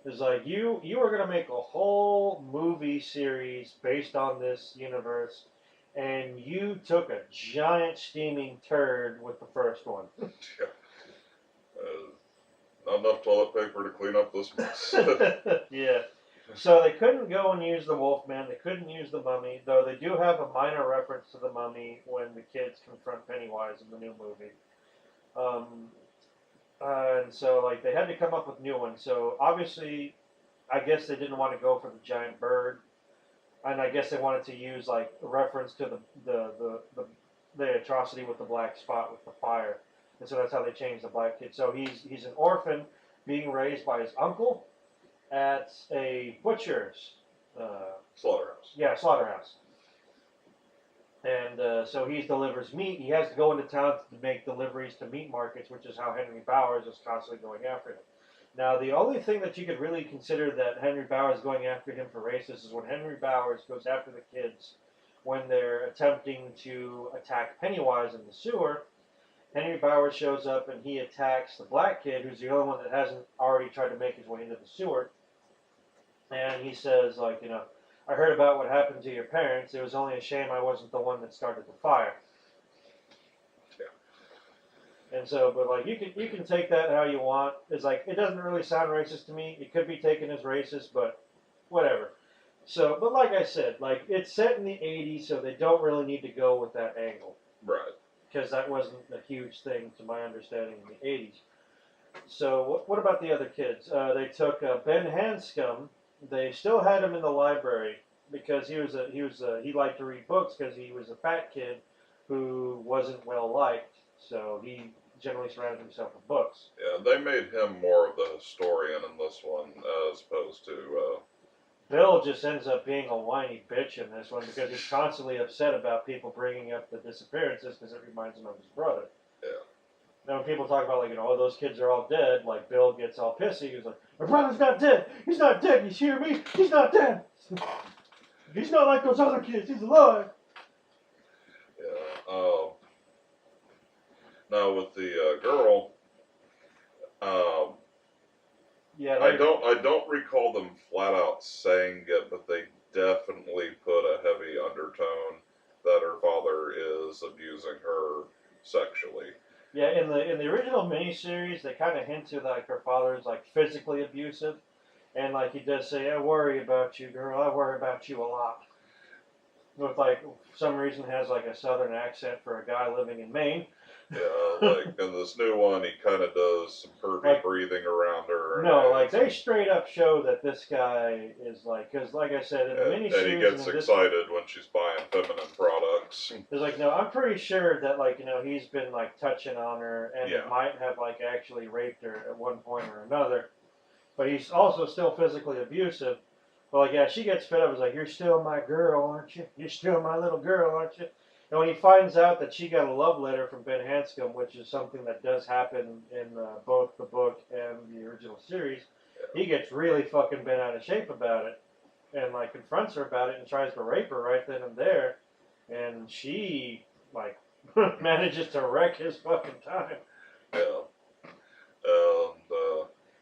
It's like you were gonna make a whole movie series based on this universe, and you took a giant steaming turd with the first one. Yeah. Not enough toilet paper to clean up this mess. Yeah. So they couldn't go and use the Wolfman. They couldn't use the Mummy, though they do have a minor reference to the Mummy when the kids confront Pennywise in the new movie. And so like they had to come up with new ones. So obviously, I guess they didn't want to go for the giant bird, and I guess they wanted to use like a reference to the atrocity with the black spot with the fire, and so that's how they changed the black kid. So he's an orphan being raised by his uncle at a butcher's, Slaughterhouse. yeah, slaughterhouse. And so he delivers meat. He has to go into town to make deliveries to meat markets, which is how Henry Bowers is constantly going after him. Now, the only thing that you could really consider that Henry Bowers is going after him for racist is when Henry Bowers goes after the kids when they're attempting to attack Pennywise in the sewer. Henry Bowers shows up and he attacks the black kid, who's the only one that hasn't already tried to make his way into the sewer. And he says, like, I heard about what happened to your parents. It was only a shame I wasn't the one that started the fire. Yeah. And so, but like you can take that how you want. It's like it doesn't really sound racist to me. It could be taken as racist, but whatever. So, but like I said, like it's set in the '80s, so they don't really need to go with that angle. Right. Because that wasn't a huge thing to my understanding in the '80s. So, what about the other kids? They took Ben Hanscom. They still had him in the library because he liked to read books because he was a fat kid who wasn't well liked. So he generally surrounded himself with books. Yeah, they made him more of the historian in this one as opposed to. Bill just ends up being a whiny bitch in this one because he's constantly upset about people bringing up the disappearances because it reminds him of his brother. Yeah. Now when people talk about like oh those kids are all dead, like Bill gets all pissy. He's like, my brother's not dead. He's not dead. You hear me? He's not dead. He's not like those other kids. He's alive. Yeah. Now with the girl, Yeah. I don't recall them flat out saying it, but they definitely put a heavy undertone that her father is abusing her sexually. Yeah, in the original miniseries, they kind of hint to like her father's like physically abusive, and like he does say, "I worry about you, girl. I worry about you a lot." With like for some reason has like a southern accent for a guy living in Maine. Yeah, like in this new one, he kind of does some pervy Like, breathing around her. No, like they straight up show that this guy is like, because like I said in the miniseries, and he gets excited when she's buying feminine products. It's like no, I'm pretty sure that like he's been like touching on her and Yeah. might have like actually raped her at one point or another, but he's also still physically abusive. But like yeah, she gets fed up. It's like you're still my girl, aren't you? You're still my little girl, aren't you? And when he finds out that she got a love letter from Ben Hanscom, which is something that does happen in both the book and the original series, he gets really fucking bent out of shape about it, and like confronts her about it and tries to rape her right then and there, and she like manages to wreck his fucking time. Yeah. And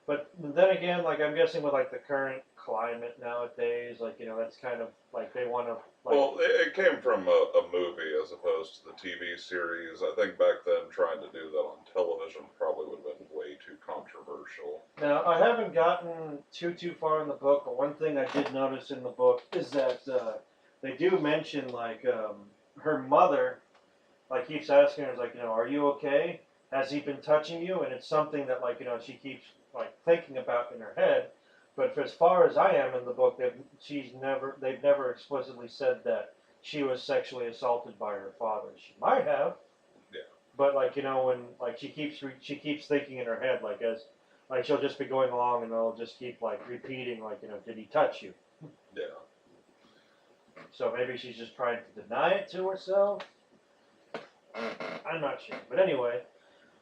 But then again, like I'm guessing with like the current climate nowadays, like that's kind of like they want to. Like, well, it came from a movie as opposed to the TV series. I think back then trying to do that on television probably would have been way too controversial. now I haven't gotten too far in the book, but one thing I did notice in the book is that they do mention like her mother, like keeps asking her, like are you okay? Has he been touching you? And it's something that like she keeps like thinking about in her head. But as far as I am in the book, they've never explicitly said that she was sexually assaulted by her father. She might have, Yeah. but like when like she keeps thinking in her head like as like she'll just be going along and they'll just keep like repeating like did he touch you? Yeah. So maybe she's just trying to deny it to herself. I'm not sure, but anyway.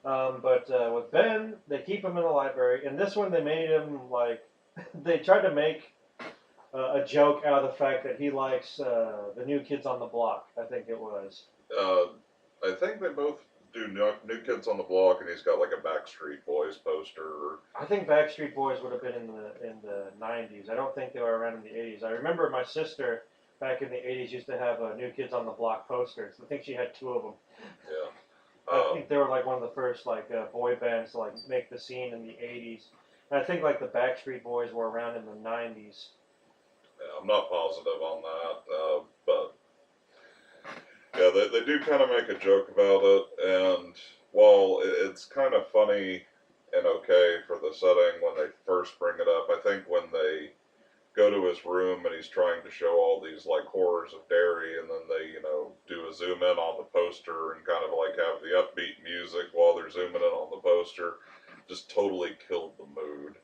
But with Ben, they keep him in the library. In this one, they made him like they tried to make a joke out of the fact that he likes the New Kids on the Block. I think it was. I think they both do New Kids on the Block, and he's got like a Backstreet Boys poster. I think Backstreet Boys would have been in the '90s. I don't think they were around in the '80s. I remember my sister back in the '80s used to have New Kids on the Block posters. I think she had 2 of them. Yeah. I think they were like one of the first like boy bands to like make the scene in the '80s. And I think like the Backstreet Boys were around in the '90s. Yeah, I'm not positive on that, but yeah, they do kind of make a joke about it, and while it's kind of funny and okay for the setting when they first bring it up, I think when they go to his room and he's trying to show all these like horrors of Derry, and then they, do a zoom in on the poster and kind of like have the upbeat music while they're zooming in on the poster. Just totally killed the mood.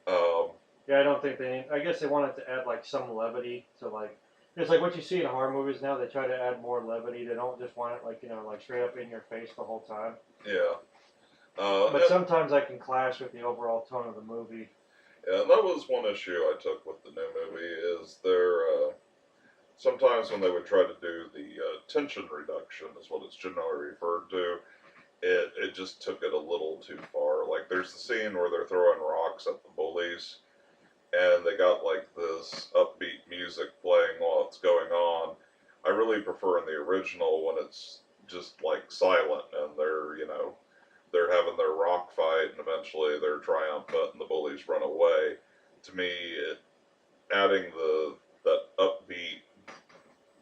Um, Yeah, I don't think they. I guess they wanted to add like some levity to like. It's like what you see in horror movies now. They try to add more levity. They don't just want it like like straight up in your face the whole time. yeah. But And, sometimes I can clash with the overall tone of the movie. yeah, that was one issue I took with the new movie is sometimes when they would try to do the tension reduction is what it's generally referred to, it just took it a little too far. Like there's the scene where they're throwing rocks at the bullies, and they got like this upbeat music playing while it's going on. I really prefer in the original when it's just like silent and they're having their rock fight and eventually they're triumphant and the bullies run away. To me, adding that upbeat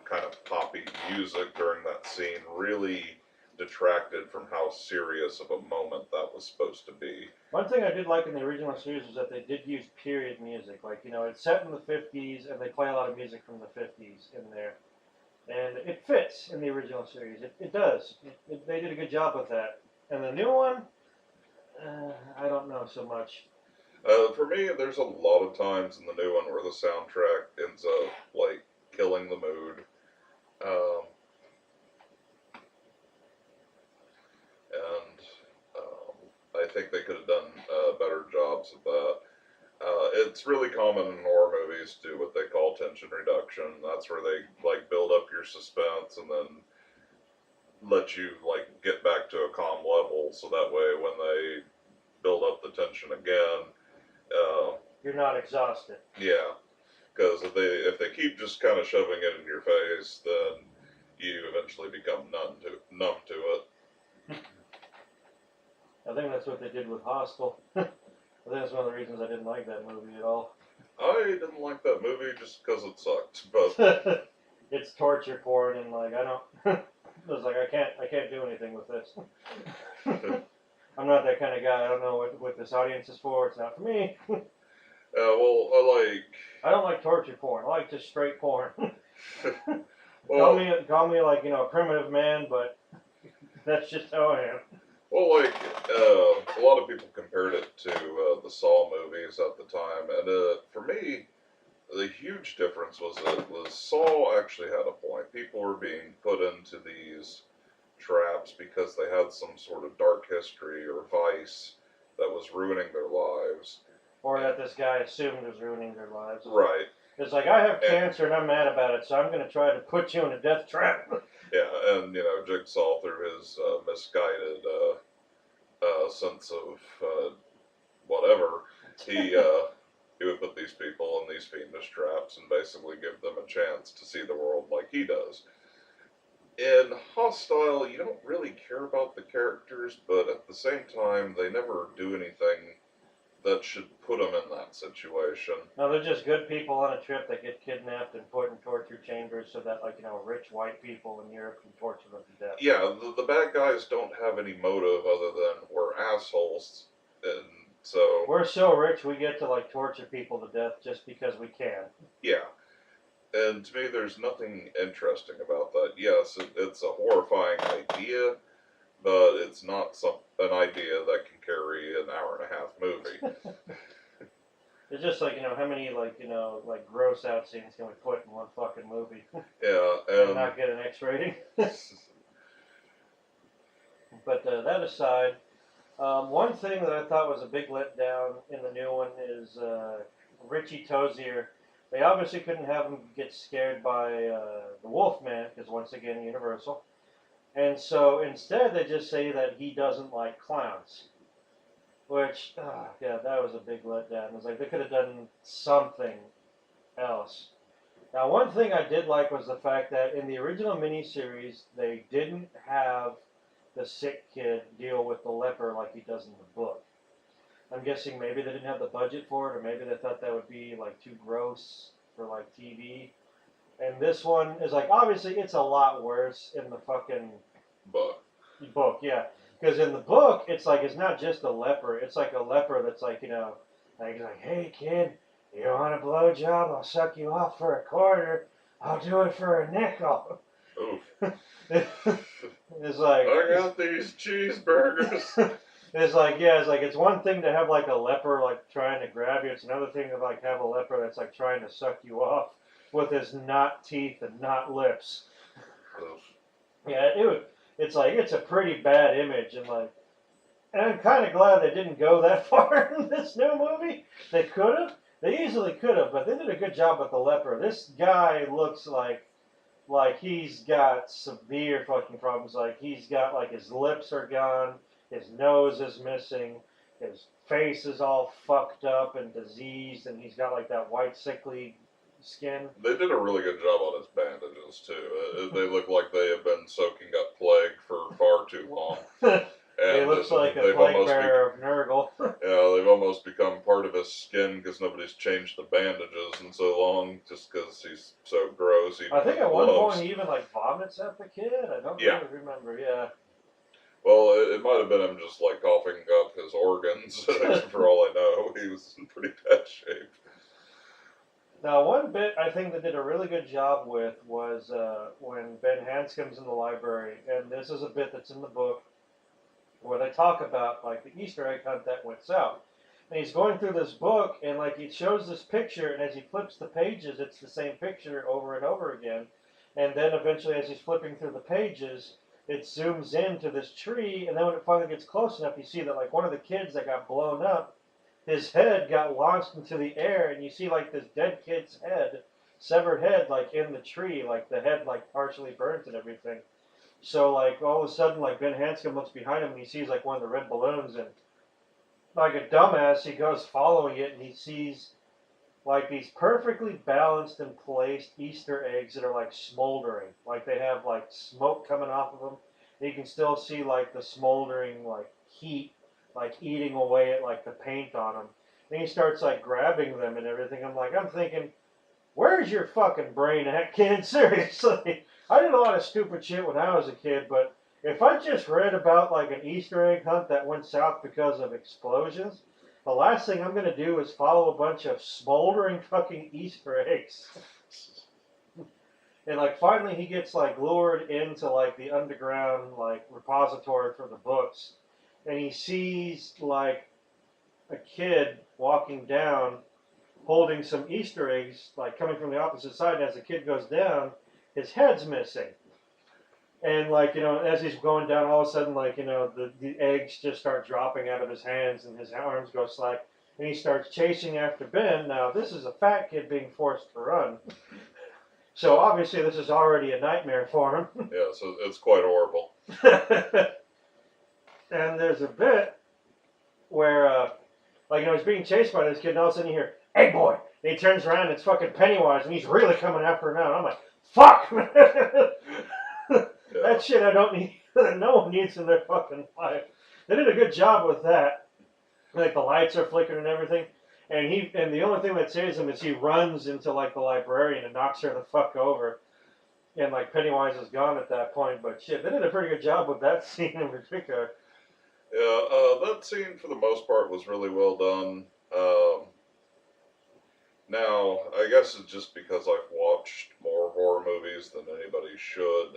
kind of poppy music during that scene really detracted from how serious of a moment that was supposed to be. One thing I did like in the original series was that they did use period music. Like it's set in the 50s, and they play a lot of music from the 50s in there, and it fits in the original series. It does. They did a good job with that. And the new one, I don't know so much. For me, there's a lot of times in the new one where the soundtrack ends up like killing the mood. Um, and I think they could have done better jobs of that. It's really common in horror movies to do what they call tension reduction. That's where they like build up your suspense and then let you like get back to a calm level, so that way when they build up the tension again, uh, You're not exhausted. yeah, because if they keep just kind of shoving it in your face, then you eventually become numb to it. I think that's what they did with Hostel. I think that's one of the reasons I didn't like that movie at all. I didn't like that movie just because it sucked, but It's torture porn, and like I don't. It was like I can't do anything with this. I'm not that kind of guy. I don't know what this audience is for. It's not for me. well, I don't like torture porn. I like just straight porn. well, call me like a primitive man, but that's just how I am. well, like a lot of people compared it to the Saw movies at the time, and for me, the huge difference was that Saw actually had a point. People were being put into these traps because they had some sort of dark history or vice that was ruining their lives. Or that this guy assumed was ruining their lives. Right. It's like, I have cancer and I'm mad about it, so I'm going to try to put you in a death trap. Yeah, and Jigsaw, through his misguided sense of whatever, he would put these people in these fiendish traps and basically give them a chance to see the world like he does. In Hostile, you don't really care about the characters, but at the same time, they never do anything that should put them in that situation. No, they're just good people on a trip that get kidnapped and put in torture chambers so that, rich white people in Europe can torture them to death. Yeah, the bad guys don't have any motive other than we're assholes, and so We're so rich we get to, torture people to death just because we can. yeah. And to me, there's nothing interesting about that. Yes, it's a horrifying idea, but it's not an idea that can carry an hour and a half movie. It's just how many, gross out scenes can we put in one fucking movie? Yeah, and not get an X rating. But that aside, one thing that I thought was a big letdown in the new one is Richie Tozier. They obviously couldn't have him get scared by the Wolfman, because once again, Universal. And so instead, they just say that he doesn't like clowns. Which, yeah, that was a big letdown. It was like they could have done something else. Now, one thing I did like was the fact that in the original miniseries, they didn't have the sick kid deal with the leper like he does in the book. I'm guessing maybe they didn't have the budget for it, or maybe they thought that would be too gross for TV. And this one is obviously it's a lot worse in the fucking book, yeah. Because in the book, it's it's not just a leper. It's a leper that's he's like, hey kid, You want a blowjob? I'll suck you off for a quarter. I'll do it for a nickel. Oof. It's like I got these cheeseburgers. it's like yeah, it's like it's one thing to have like a leper like trying to grab you. It's another thing to like have a leper that's like trying to suck you off with his not teeth and not lips. Oof. Yeah, it's like it's a pretty bad image, and I'm kind of glad they didn't go that far in this new movie. They could have, they easily could have, but they did a good job with the leper. This guy looks like he's got severe fucking problems. Like he's got like his lips are gone, his nose is missing, his face is all fucked up and diseased, and he's got like that white sickly skin. They did a really good job on his bandages too. They look like they have been soaking up plague for far too long, He and looks like a they've plague almost bearer of Nurgle. they've almost become part of his skin because nobody's changed the bandages in so long, just because he's so gross. Even I think with at one gloves. point he even like vomits at the kid. I don't Yeah. really remember. Yeah. Well, it might have been him just like coughing up his organs. For all I know, he was in pretty bad shape. Now, one bit I think they did a really good job with was when Ben Hanscom's in the library, and this is a bit that's in the book where they talk about like the Easter egg hunt that went south. And he's going through this book, and like it shows this picture, and as he flips the pages, it's the same picture over and over again. And then eventually, as he's flipping through the pages, it zooms into this tree, and then when it finally gets close enough, you see that like one of the kids that got blown up, his head got launched into the air, and you see like this dead kid's head, severed head, like in the tree, like the head like partially burnt and everything. So like all of a sudden, like Ben Hanscom looks behind him and he sees like one of the red balloons, and like a dumbass, he goes following it and he sees like these perfectly balanced and placed Easter eggs that are like smoldering, like they have like smoke coming off of them. And you can still see like the smoldering like heat like eating away at like the paint on them. And he starts like grabbing them and everything. I'm thinking, where's your fucking brain at, kid? Seriously. I did a lot of stupid shit when I was a kid, but if I just read about like an Easter egg hunt that went south because of explosions, the last thing I'm going to do is follow a bunch of smoldering fucking Easter eggs. And like finally he gets like lured into like the underground like repository for the books, and he sees like a kid walking down holding some Easter eggs like coming from the opposite side, and as the kid goes down, his head's missing. And like, as he's going down, all of a sudden, like, the eggs just start dropping out of his hands and his arms go slack. And he starts chasing after Ben. Now, this is a fat kid being forced to run. So obviously this is already a nightmare for him. Yeah, so it's quite horrible. And there's a bit where, he's being chased by this kid, and all of a sudden you hear, "Hey, boy!" And he turns around, and it's fucking Pennywise, and he's really coming after him now. And I'm like, fuck! Yeah. That shit I don't need. No one needs in their fucking life. They did a good job with that. Like the lights are flickering and everything. And the only thing that saves him is he runs into like the librarian and knocks her the fuck over. And like Pennywise is gone at that point. But shit, they did a pretty good job with that scene in particular. Yeah, that scene for the most part was really well done. Now, I guess it's just because I've watched more horror movies than anybody should.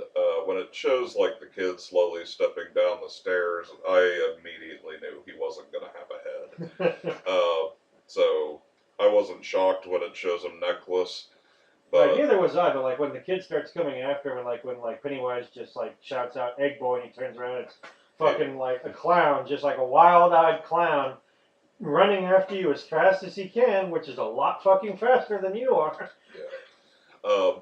When it shows like the kid slowly stepping down the stairs, I immediately knew he wasn't going to have a head. So I wasn't shocked when it shows him necklace. But Like neither was I, but like when the kid starts coming after him, and like when like Pennywise just like shouts out "Egg Boy" and he turns around, it's fucking like a clown, just like a wild-eyed clown, running after you as fast as he can, which is a lot fucking faster than you are. Yeah.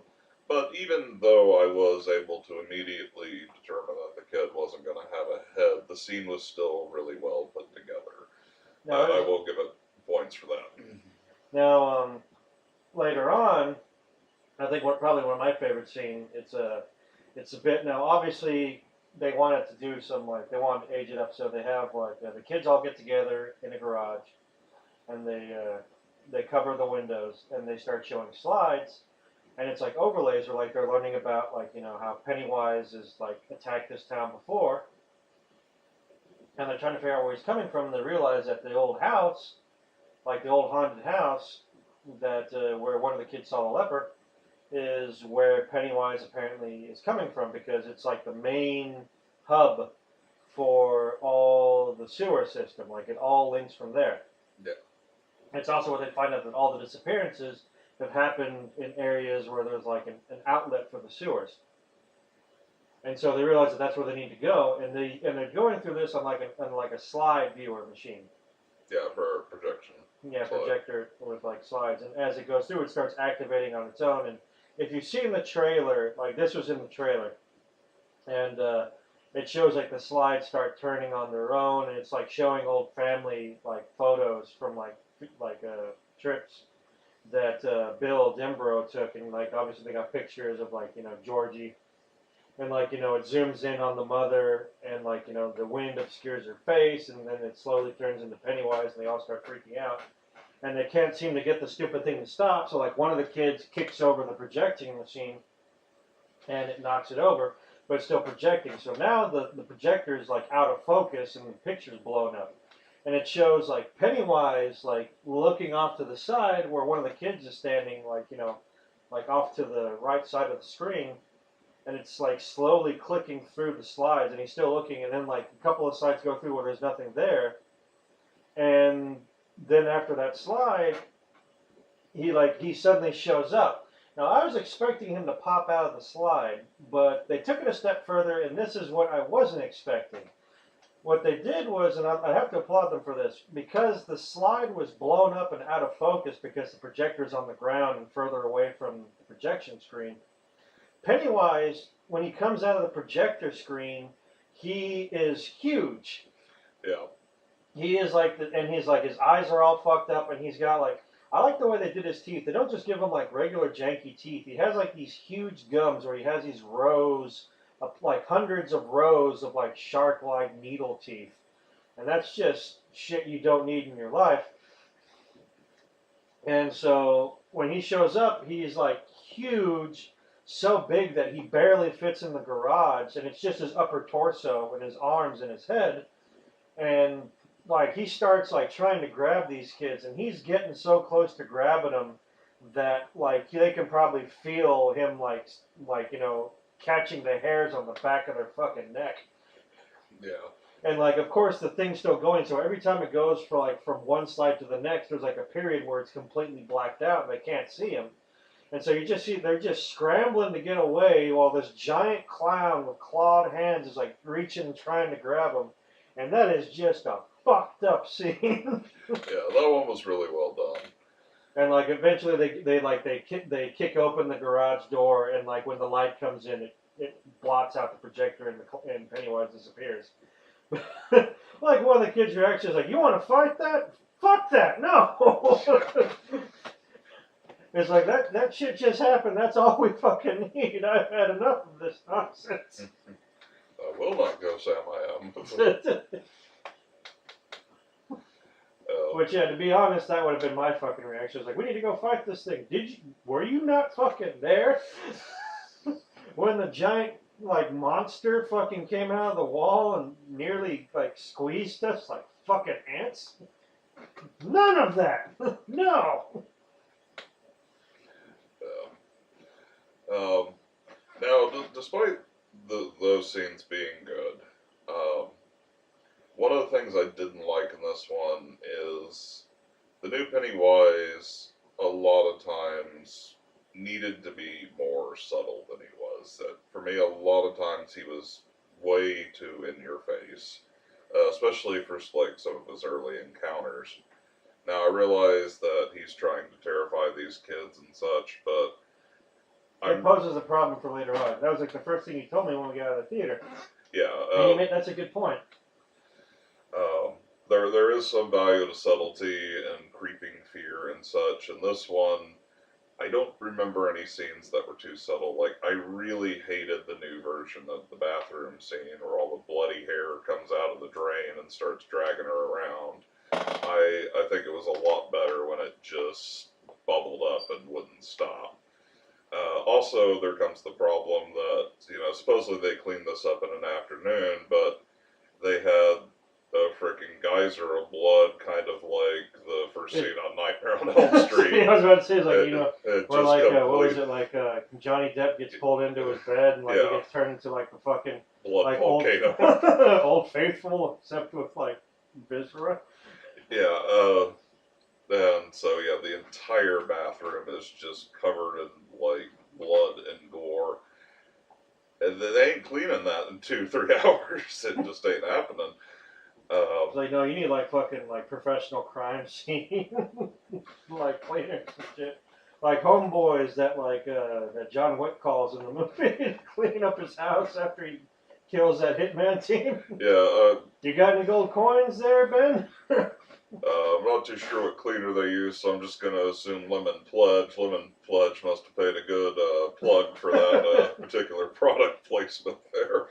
But even though I was able to immediately determine that the kid wasn't going to have a head, the scene was still really well put together. Now, I will give it points for that. now, later on, I think probably one of my favorite scenes. It's a bit now. Obviously, they wanted to do some like they wanted to age it up, so they have like the kids all get together in a garage, and they cover the windows and they start showing slides, and it's like overlays where like they're learning about like how Pennywise has like attacked this town before, and they're trying to figure out where he's coming from. And they realize that the old house, like the old haunted house, that where one of the kids saw the leper is where Pennywise apparently is coming from, because it's like the main hub for all the sewer system. Like it all links from there. Yeah. It's also where they find out that all the disappearances have happened in areas where there's like an outlet for the sewers. And so they realize that that's where they need to go, and they're going through this on like a slide viewer machine. Yeah, for projection. Yeah, slide. projector with like slides, and as it goes through, it starts activating on its own. And if you've seen the trailer, like this was in the trailer, and it shows like the slides start turning on their own, and it's like showing old family like photos from trips that Bill Dimbro took, and like obviously they got pictures of like Georgie, and like it zooms in on the mother, and like the wind obscures her face, and then it slowly turns into Pennywise, and they all start freaking out, and they can't seem to get the stupid thing to stop. So like one of the kids kicks over the projecting machine, and it knocks it over, but it's still projecting. So now the projector is like out of focus, and the picture's blown up. And it shows like Pennywise like looking off to the side where one of the kids is standing, like like off to the right side of the screen, and it's like slowly clicking through the slides, and he's still looking, and then like a couple of slides go through where there's nothing there, and then after that slide, he suddenly shows up. Now I was expecting him to pop out of the slide, but they took it a step further, and this is what I wasn't expecting. What they did was, and I have to applaud them for this, because the slide was blown up and out of focus because the projector's on the ground and further away from the projection screen. Pennywise, when he comes out of the projector screen, he is huge. Yeah. He is like, and he's like, his eyes are all fucked up, and he's got like, I like the way they did his teeth. They don't just give him like regular janky teeth. He has like these huge gums where he has these rows like hundreds of rows of like shark-like needle teeth, and that's just shit you don't need in your life. And so when he shows up, he's like huge, so big that he barely fits in the garage, and it's just his upper torso and his arms and his head. And like he starts like trying to grab these kids, and he's getting so close to grabbing them that like they can probably feel him like catching the hairs on the back of their fucking neck. Yeah. And like, of course, the thing's still going. So every time it goes for like from one slide to the next, there's like a period where it's completely blacked out and they can't see him. And so you just see they're just scrambling to get away while this giant clown with clawed hands is like reaching and trying to grab him. And that is just a fucked up scene. Yeah, that one was really well done. And like eventually they kick open the garage door, and like when the light comes in, it blots out the projector, and Pennywise disappears. Like one of the kids' reactions is like, "You want to fight that? Fuck that! No!" It's like that shit just happened. That's all we fucking need. I've had enough of this nonsense. I will not go, Sam. I am. Which, yeah, to be honest, that would have been my fucking reaction. I was like, we need to go fight this thing. Were you not fucking there? When the giant, like, monster fucking came out of the wall and nearly, like, squeezed us like fucking ants? None of that! No! Now, despite those scenes being good, one of the things I didn't like in this one is the new Pennywise, a lot of times, needed to be more subtle than he was. That for me, a lot of times he was way too in your face, especially for like some of his early encounters. Now, I realize that he's trying to terrify these kids and such, but it poses a problem for later on. That was like the first thing he told me when we got out of the theater. Yeah. That's a good point. There is some value to subtlety and creeping fear and such. In this one, I don't remember any scenes that were too subtle. Like, I really hated the new version of the bathroom scene where all the bloody hair comes out of the drain and starts dragging her around. I think it was a lot better when it just bubbled up and wouldn't stop. Also, there comes the problem that, supposedly they cleaned this up in an afternoon, but they had a freaking geyser of blood, kind of like the first scene on Nightmare on Elm Street. I was about to say, it's like, It or just like, what was complete it, like, Johnny Depp gets pulled into his bed and, like, he yeah gets turned into, like, the fucking, blood like, volcano. old faithful, except with, like, viscera. Yeah, and so yeah, the entire bathroom is just covered in like blood and gore, and they ain't cleaning that in 2-3 hours. It just ain't happening. It's like, no, you need, like, fucking, like, professional crime scene, like, cleaners and shit. Like, homeboys that, like, that John Wick calls in the movie to clean up his house after he kills that hitman team. Yeah, You got any gold coins there, Ben? I'm not too sure what cleaner they use, so I'm just gonna assume Lemon Pledge. Lemon Pledge must have paid a good plug for that particular product placement there.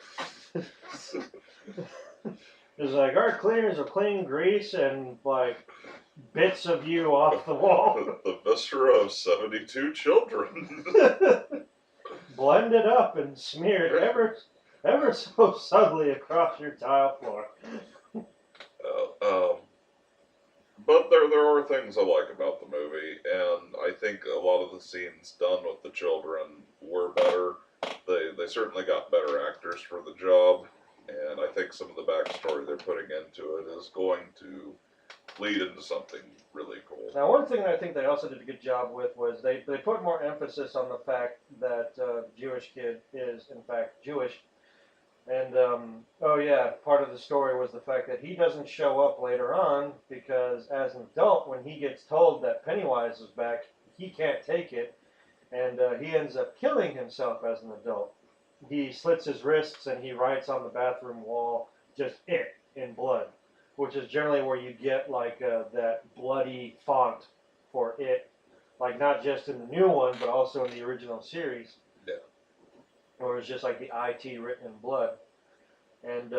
It's like, our cleaners will clean grease and, like, bits of you off the wall. The viscera of 72 children. Blend it up and smear it ever so subtly across your tile floor. But there are things I like about the movie, and I think a lot of the scenes done with the children were better. They certainly got better actors for the job, and I think some of the backstory they're putting into it is going to lead into something really cool. Now, one thing I think they also did a good job with was they put more emphasis on the fact that the Jewish kid is, in fact, Jewish. And, oh yeah, part of the story was the fact that he doesn't show up later on because as an adult, when he gets told that Pennywise is back, he can't take it. And he ends up killing himself as an adult. He slits his wrists and he writes on the bathroom wall just "it" in blood, which is generally where you get like that bloody font for "it," like not just in the new one but also in the original series. Yeah. Or it's just like the "it" written in blood. And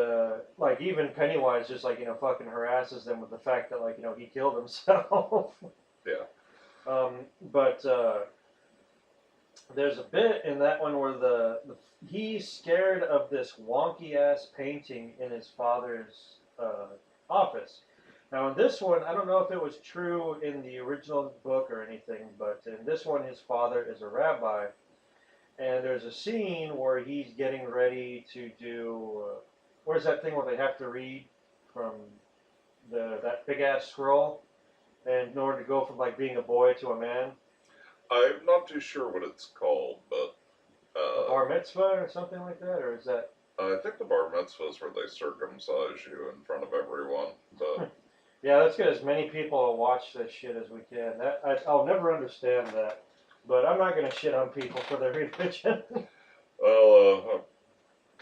like even Pennywise just like fucking harasses them with the fact that like he killed himself. Yeah. But there's a bit in that one where he's scared of this wonky ass painting in his father's office. Now in this one, I don't know if it was true in the original book or anything, but in this one, his father is a rabbi, and there's a scene where he's getting ready to do. Where's that thing where they have to read from that big ass scroll, and in order to go from like being a boy to a man? I'm not too sure what it's called, but A bar mitzvah or something like that, or is that? I think the bar mitzvah is where they circumcise you in front of everyone. But Yeah, let's get as many people to watch this shit as we can. I'll never understand that, but I'm not gonna shit on people for their religion. well,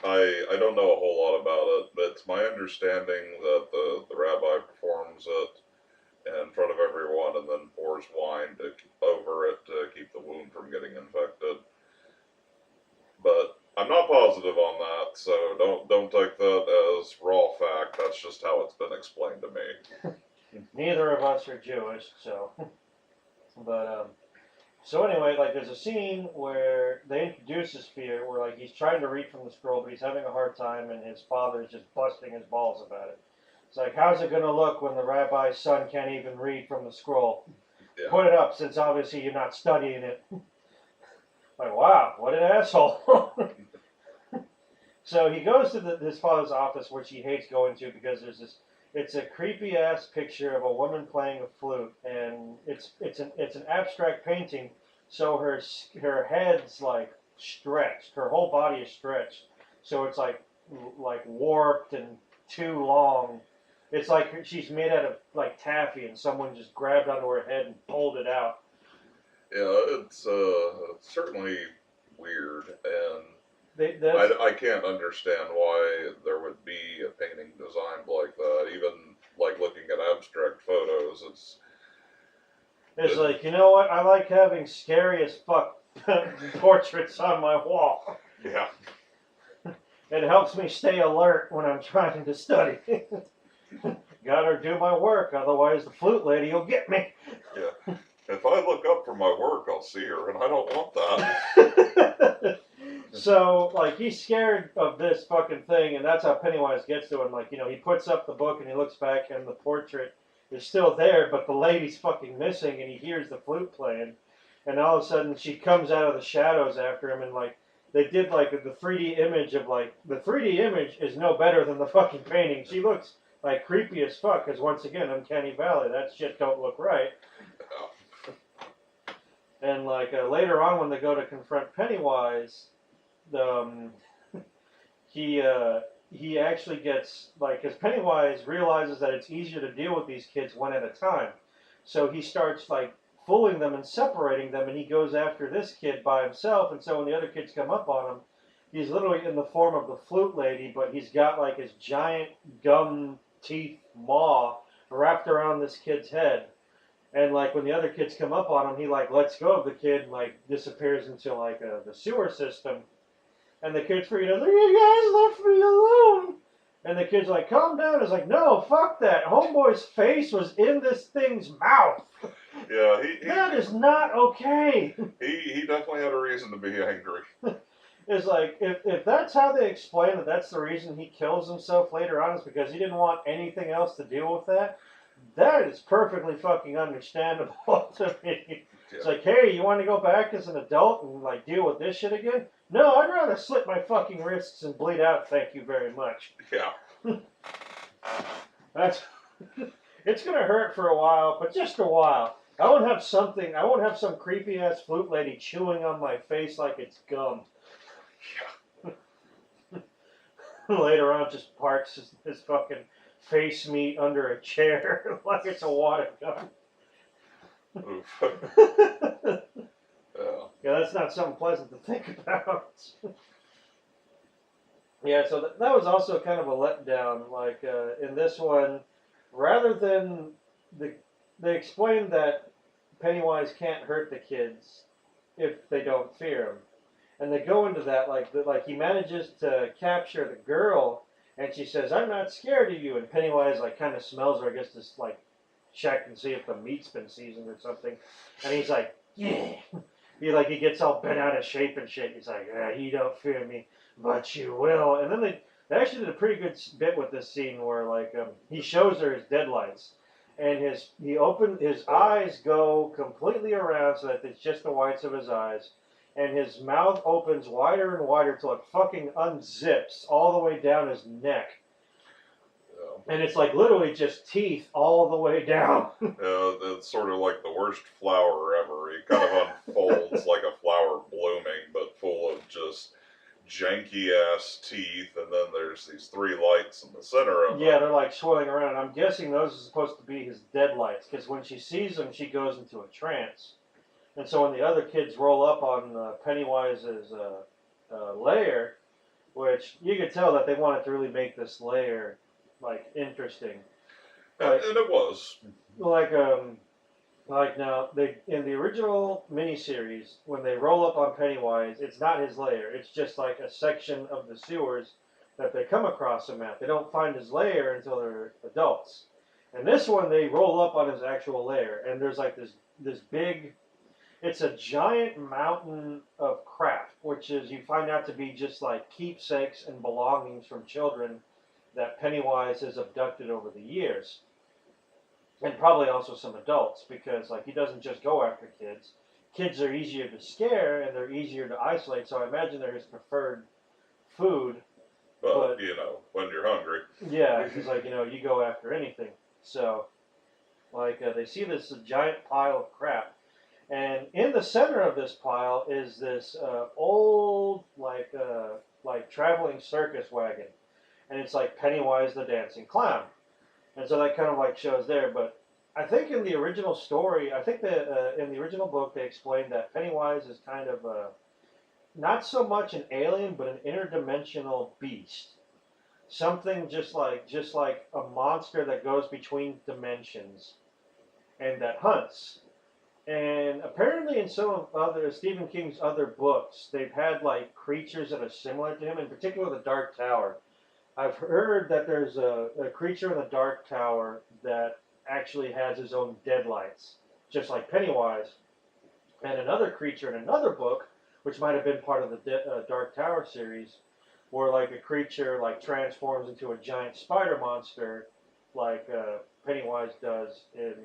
I don't know a whole lot about it, but it's my understanding that the rabbi performs it in front of everyone and then pours wine over it to keep the wound from getting infected. But I'm not positive on that, so don't take that as raw fact. That's just how it's been explained to me. Neither of us are Jewish, so. But so anyway, like there's a scene where they introduce his fear, where like he's trying to read from the scroll, but he's having a hard time, and his father is just busting his balls about it. It's like, how's it gonna look when the rabbi's son can't even read from the scroll? Yeah. Put it up, since obviously you're not studying it. Like, wow, what an asshole. So he goes to his father's office, which he hates going to because it's a creepy ass picture of a woman playing a flute, and it's an abstract painting, so her head's like stretched, her whole body is stretched, so it's like warped and too long. It's like she's made out of like taffy, and someone just grabbed onto her head and pulled it out. Yeah, it's certainly weird, and That's, I can't understand why there would be a painting designed like that. Even like looking at abstract photos, it's like, you know what? I like having scary as fuck portraits on my wall. yeah. It helps me stay alert when I'm trying to study. Gotta do my work, otherwise the flute lady will get me. Yeah. If I look up for my work, I'll see her, and I don't want that. So, like, he's scared of this fucking thing, and that's how Pennywise gets to him. Like, he puts up the book and he looks back, and the portrait is still there, but the lady's fucking missing, and he hears the flute playing. And all of a sudden, she comes out of the shadows after him, and, like, they did, like, the 3D image of, like, the 3D image is no better than the fucking painting. She looks, like, creepy as fuck, because, once again, Uncanny Valley, that shit don't look right. And, like, later on, when they go to confront Pennywise, he he actually gets, like, because Pennywise realizes that it's easier to deal with these kids one at a time, so he starts, like, fooling them and separating them, and he goes after this kid by himself. And so when the other kids come up on him, he's literally in the form of the flute lady, but he's got, like, his giant gum teeth maw wrapped around this kid's head. And, like, when the other kids come up on him, he, like, lets go of the kid and, like, disappears into, like, the sewer system. And the kid's freaking out, like, you guys left me alone. And the kid's like, calm down. It's like, no, fuck that. Homeboy's face was in this thing's mouth. Yeah, that is not okay. He definitely had a reason to be angry. It's like, if that's how they explain that that's the reason he kills himself later on, is because he didn't want anything else to deal with that, that is perfectly fucking understandable to me. Yeah. It's like, hey, you want to go back as an adult and, like, deal with this shit again? No, I'd rather slit my fucking wrists and bleed out, thank you very much. Yeah. That's it's gonna hurt for a while, but just a while. I won't have some creepy ass flute lady chewing on my face like it's gum. Yeah. Later on, just parks his fucking face meat under a chair like it's a water gun. Oof. Yeah, that's not something pleasant to think about. Yeah, so that was also kind of a letdown. Like, in this one, rather than they explained that Pennywise can't hurt the kids if they don't fear him, and they go into that like he manages to capture the girl, and she says, "I'm not scared of you," and Pennywise, like, kind of smells her, I guess, to, like, check and see if the meat's been seasoned or something, and he's like, "Yeah." He gets all bent out of shape and shit. He's like, you don't fear me, but you will. And then they actually did a pretty good bit with this scene where, like, he shows her his deadlights, and his eyes go completely around so that it's just the whites of his eyes, and his mouth opens wider and wider till it fucking unzips all the way down his neck. And it's, like, literally just teeth all the way down. It's sort of like the worst flower ever. He kind of unfolds like a flower blooming, but full of just janky-ass teeth, and then there's these three lights in the center of Yeah, they're, like, swirling around. I'm guessing those are supposed to be his deadlights, because when she sees them, she goes into a trance. And so when the other kids roll up on Pennywise's lair, which you could tell that they wanted to really make this lair, like, interesting. Like, and it was. Like now, in the original miniseries, when they roll up on Pennywise, it's not his lair. It's just like a section of the sewers that they come across him at. They don't find his lair until they're adults. And this one, they roll up on his actual lair, and there's, like, this big. It's a giant mountain of crap, which is, you find out to be just, like, keepsakes and belongings from children that Pennywise has abducted over the years. And probably also some adults, because, like, he doesn't just go after kids. Kids are easier to scare, and they're easier to isolate, so I imagine they're his preferred food. But, when you're hungry. Yeah, it's like, you go after anything. So, like, they see this giant pile of crap. And in the center of this pile is this old, like traveling circus wagon. And it's like Pennywise the Dancing Clown. And so that kind of, like, shows there. But I think in the original story, in the original book, they explained that Pennywise is kind of not so much an alien, but an interdimensional beast. Something just like a monster that goes between dimensions and that hunts. And apparently in some of other Stephen King's other books, they've had, like, creatures that are similar to him, in particular the Dark Tower. I've heard that there's a creature in the Dark Tower that actually has his own deadlights, just like Pennywise. And another creature in another book which might have been part of the Dark Tower series, where like a creature like transforms into a giant spider monster, like Pennywise does in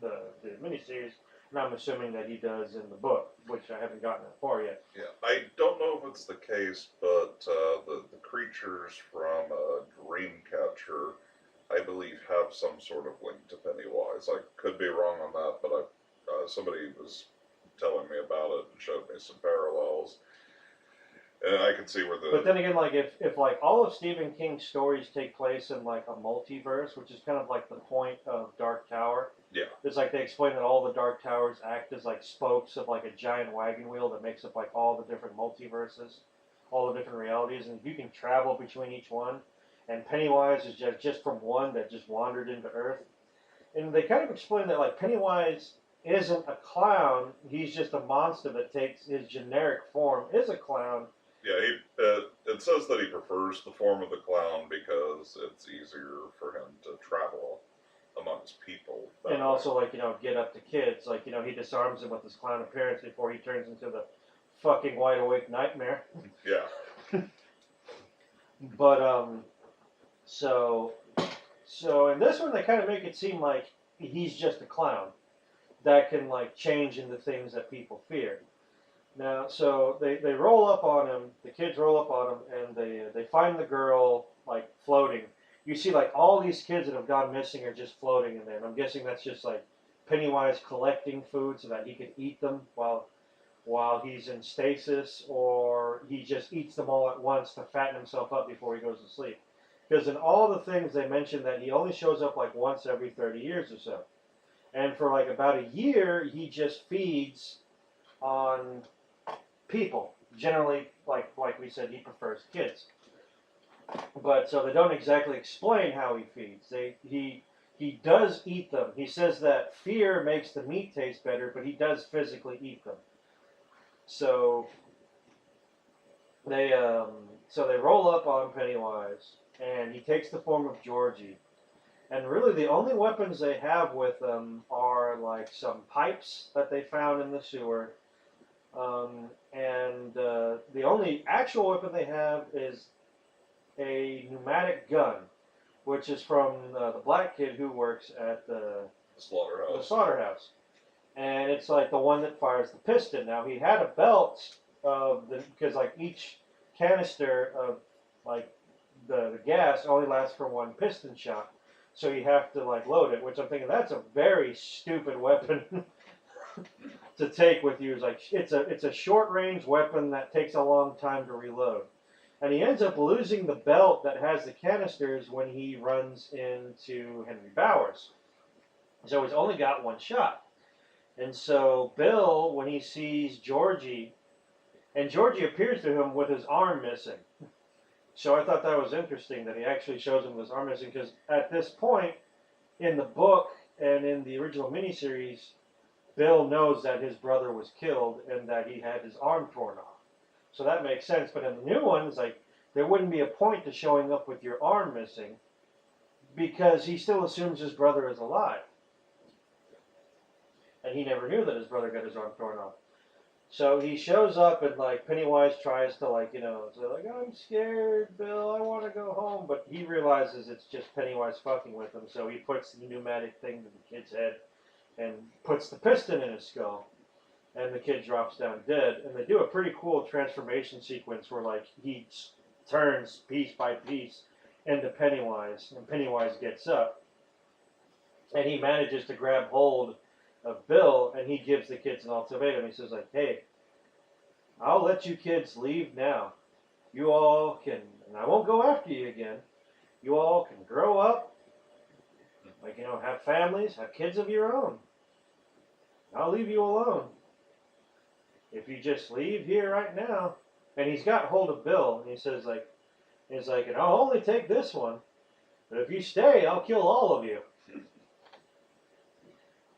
the miniseries, and I'm assuming that he does in the book, which I haven't gotten that far yet. Yeah, I don't know if it's the case, but the creatures from Dreamcatcher, I believe, have some sort of link to Pennywise. I could be wrong on that, but somebody was telling me about it and showed me some parallels, and I can see where But the then again, like if like all of Stephen King's stories take place in like a multiverse, which is kind of like the point of Dark Tower. yeah. It's like they explain that all the Dark Towers act as like spokes of like a giant wagon wheel that makes up like all the different multiverses, all the different realities, and you can travel between each one. And Pennywise is just from one that just wandered into Earth. And they kind of explain that like Pennywise isn't a clown; he's just a monster that takes his generic form is a clown. Yeah, it says that he prefers the form of the clown because it's easier for him to travel amongst people. And also, like, get up to kids. Like, he disarms them with his clown appearance before he turns into the fucking wide awake nightmare. Yeah. But, so in this one, they kind of make it seem like he's just a clown that can, like, change into things that people fear. Now, so they roll up on him, the kids roll up on him, and they find the girl, like, floating. You see, like, all these kids that have gone missing are just floating in there. And I'm guessing that's just, like, Pennywise collecting food so that he could eat them while he's in stasis, or he just eats them all at once to fatten himself up before he goes to sleep. Because in all the things they mentioned that he only shows up, like, once every 30 years or so. And for, like, about a year, he just feeds on people. Generally, like we said, he prefers kids. But so they don't exactly explain how he feeds. He does eat them. He says that fear makes the meat taste better, but he does physically eat them. So they roll up on Pennywise, and he takes the form of Georgie. And really, the only weapons they have with them are like some pipes that they found in the sewer. And the only actual weapon they have is a pneumatic gun, which is from the black kid who works at the slaughterhouse. And it's like the one that fires the piston. Now, he had a belt because like each canister of like the gas only lasts for one piston shot. So you have to like load it, which I'm thinking that's a very stupid weapon to take with you. Is like it's a short range weapon that takes a long time to reload, and he ends up losing the belt that has the canisters when he runs into Henry Bowers. So he's only got one shot, and so Bill, when he sees Georgie, and Georgie appears to him with his arm missing. So I thought that was interesting that he actually shows him with his arm missing, because at this point in the book and in the original miniseries, Bill knows that his brother was killed and that he had his arm torn off. So that makes sense. But in the new ones, like, there wouldn't be a point to showing up with your arm missing because he still assumes his brother is alive. And he never knew that his brother got his arm torn off. So he shows up and, like, Pennywise tries to, like, say, like, I'm scared, Bill, I want to go home. But he realizes it's just Pennywise fucking with him. So he puts the pneumatic thing to the kid's head and puts the piston in his skull, and the kid drops down dead. And they do a pretty cool transformation sequence where like he turns piece by piece into Pennywise, and Pennywise gets up, and he manages to grab hold of Bill, and he gives the kids an ultimatum. He says like, hey, I'll let you kids leave now. You all can, and I won't go after you again. You all can grow up, like, have families, have kids of your own. I'll leave you alone. If you just leave here right now. And he's got hold of Bill, and he says like, and I'll only take this one, but if you stay, I'll kill all of you.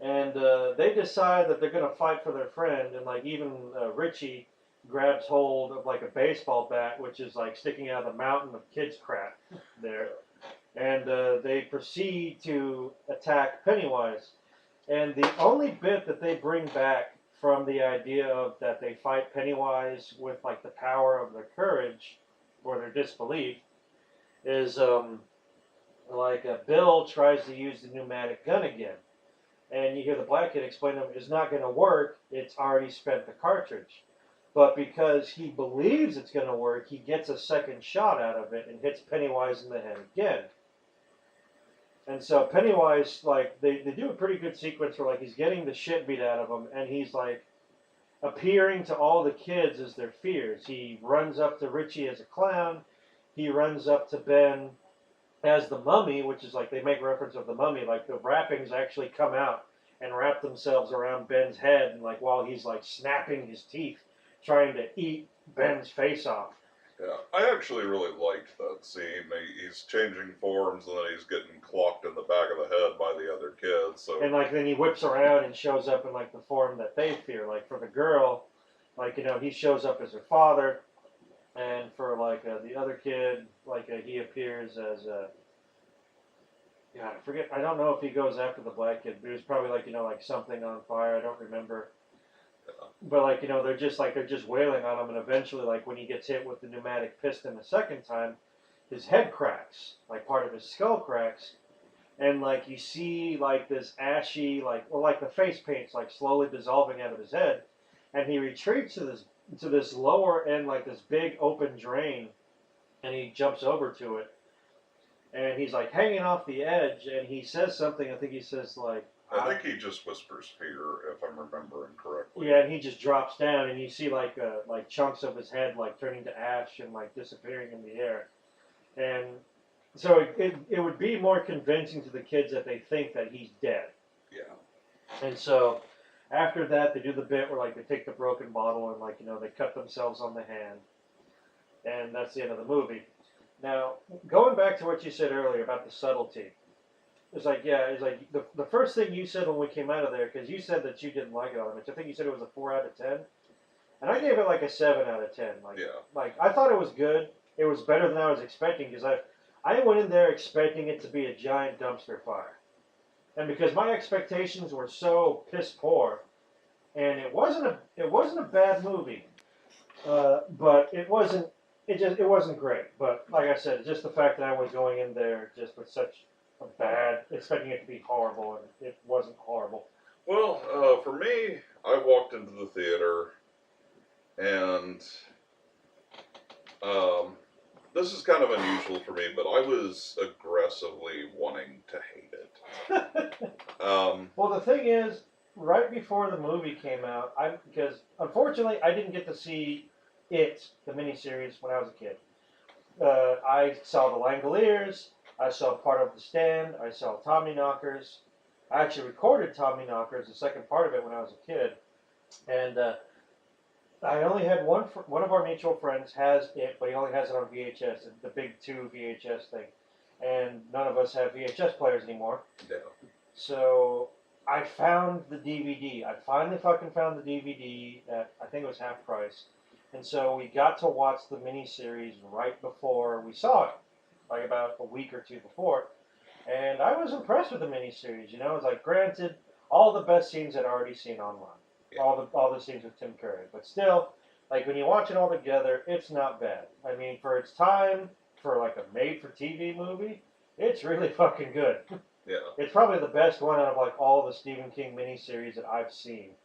And they decide that they're going to fight for their friend, and like even Richie grabs hold of like a baseball bat, which is like sticking out of the mountain of kids' crap there. And they proceed to attack Pennywise. And the only bit that they bring back from the idea of that they fight Pennywise with like the power of their courage or their disbelief is Bill tries to use the pneumatic gun again, and you hear the black kid explain to him it's not going to work. It's already spent the cartridge, but because he believes it's going to work, he gets a second shot out of it and hits Pennywise in the head again. And so Pennywise, like they do a pretty good sequence where like he's getting the shit beat out of him, and he's like appearing to all the kids as their fears. He runs up to Richie as a clown. He runs up to Ben as the mummy, which is like they make reference of the mummy, like the wrappings actually come out and wrap themselves around Ben's head, and like while he's like snapping his teeth, trying to eat Ben's face off. Yeah, I actually really liked that scene. He's changing forms, and then he's getting clocked in the back of the head by the other kids. So And like then he whips around and shows up in like the form that they fear. Like for the girl, like he shows up as her father, and for like the other kid, like he appears as yeah, I forget. I don't know if he goes after the black kid, but it was probably like like something on fire. I don't remember. But like they're just wailing on him, and eventually like when he gets hit with the pneumatic piston the second time, his head cracks, like part of his skull cracks, and like you see like this ashy like the face paint's like slowly dissolving out of his head, and he retreats to this lower end like this big open drain, and he jumps over to it, and he's like hanging off the edge, and he says something. I think he says like. I think he just whispers fear, if I'm remembering correctly. Yeah, and he just drops down, and you see like chunks of his head like turning to ash and like disappearing in the air, and so it would be more convincing to the kids that they think that he's dead. Yeah. And so after that, they do the bit where like they take the broken bottle and like they cut themselves on the hand, and that's the end of the movie. Now going back to what you said earlier about the subtlety. It's like, yeah, it's like the first thing you said when we came out of there, because you said that you didn't like it all that much. I think you said it was a 4 out of 10. And I gave it like a 7 out of 10. Like, yeah. Like, I thought it was good. It was better than I was expecting, because I went in there expecting it to be a giant dumpster fire. And because my expectations were so piss poor, and it wasn't a bad movie, but it wasn't great. But like I said, just the fact that I was going in there just with such bad, expecting it to be horrible, and it wasn't horrible. Well, for me, I walked into the theater, and this is kind of unusual for me, but I was aggressively wanting to hate it. Well, the thing is, right before the movie came out, because unfortunately I didn't get to see the miniseries, when I was a kid. I saw the Langoliers. I saw part of The Stand. I saw Tommyknockers. I actually recorded Tommyknockers, the second part of it, when I was a kid. And I only had one of our mutual friends has it, but he only has it on VHS, the big 2 VHS thing. And none of us have VHS players anymore. Yeah. So I found the DVD. I finally fucking found the DVD at, I think it was half price. And so we got to watch the miniseries right before we saw it. Like about a week or two before, and I was impressed with the miniseries. It's like, granted, all the best scenes I'd already seen online, Yeah. all the scenes with Tim Curry, but still, like when you watch it all together, it's not bad. I mean, for its time, for like a made-for-TV movie, it's really fucking good. Yeah. It's probably the best one out of like all the Stephen King miniseries that I've seen.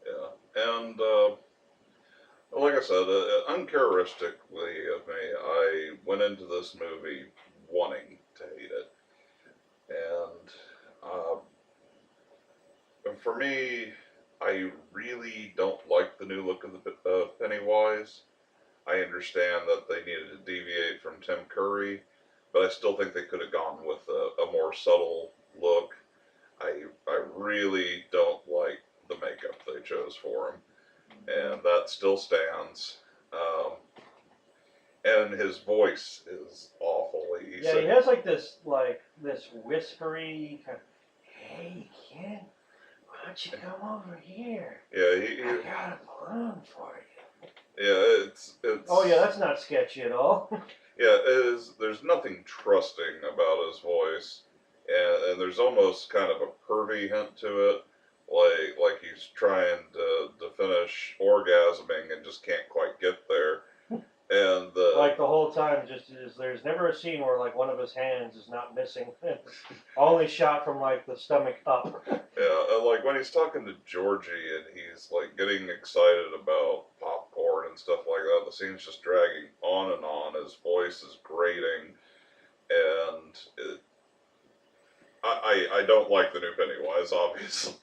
Yeah, and like I said, uncharacteristically of me, I went into this movie wanting to hate it. And for me, I really don't like the new look of Pennywise. I understand that they needed to deviate from Tim Curry, but I still think they could have gone with a more subtle look. I really don't like the makeup they chose for him, and that still stands. And his voice is awful. He has like this whispery kind of, "Hey kid, why don't you come over here? Yeah, I got a balloon for you." Yeah, it's. Oh yeah, that's not sketchy at all. Yeah, there's nothing trusting about his voice, and there's almost kind of a pervy hint to it, like he's trying to finish orgasming and just can't quite get there. And Like the whole time, just there's never a scene where like one of his hands is not missing. Only shot from like the stomach up. yeah, and like when he's talking to Georgie and he's like getting excited about popcorn and stuff like that, the scene's just dragging on and on. His voice is grating, and I don't like the new Pennywise, obviously.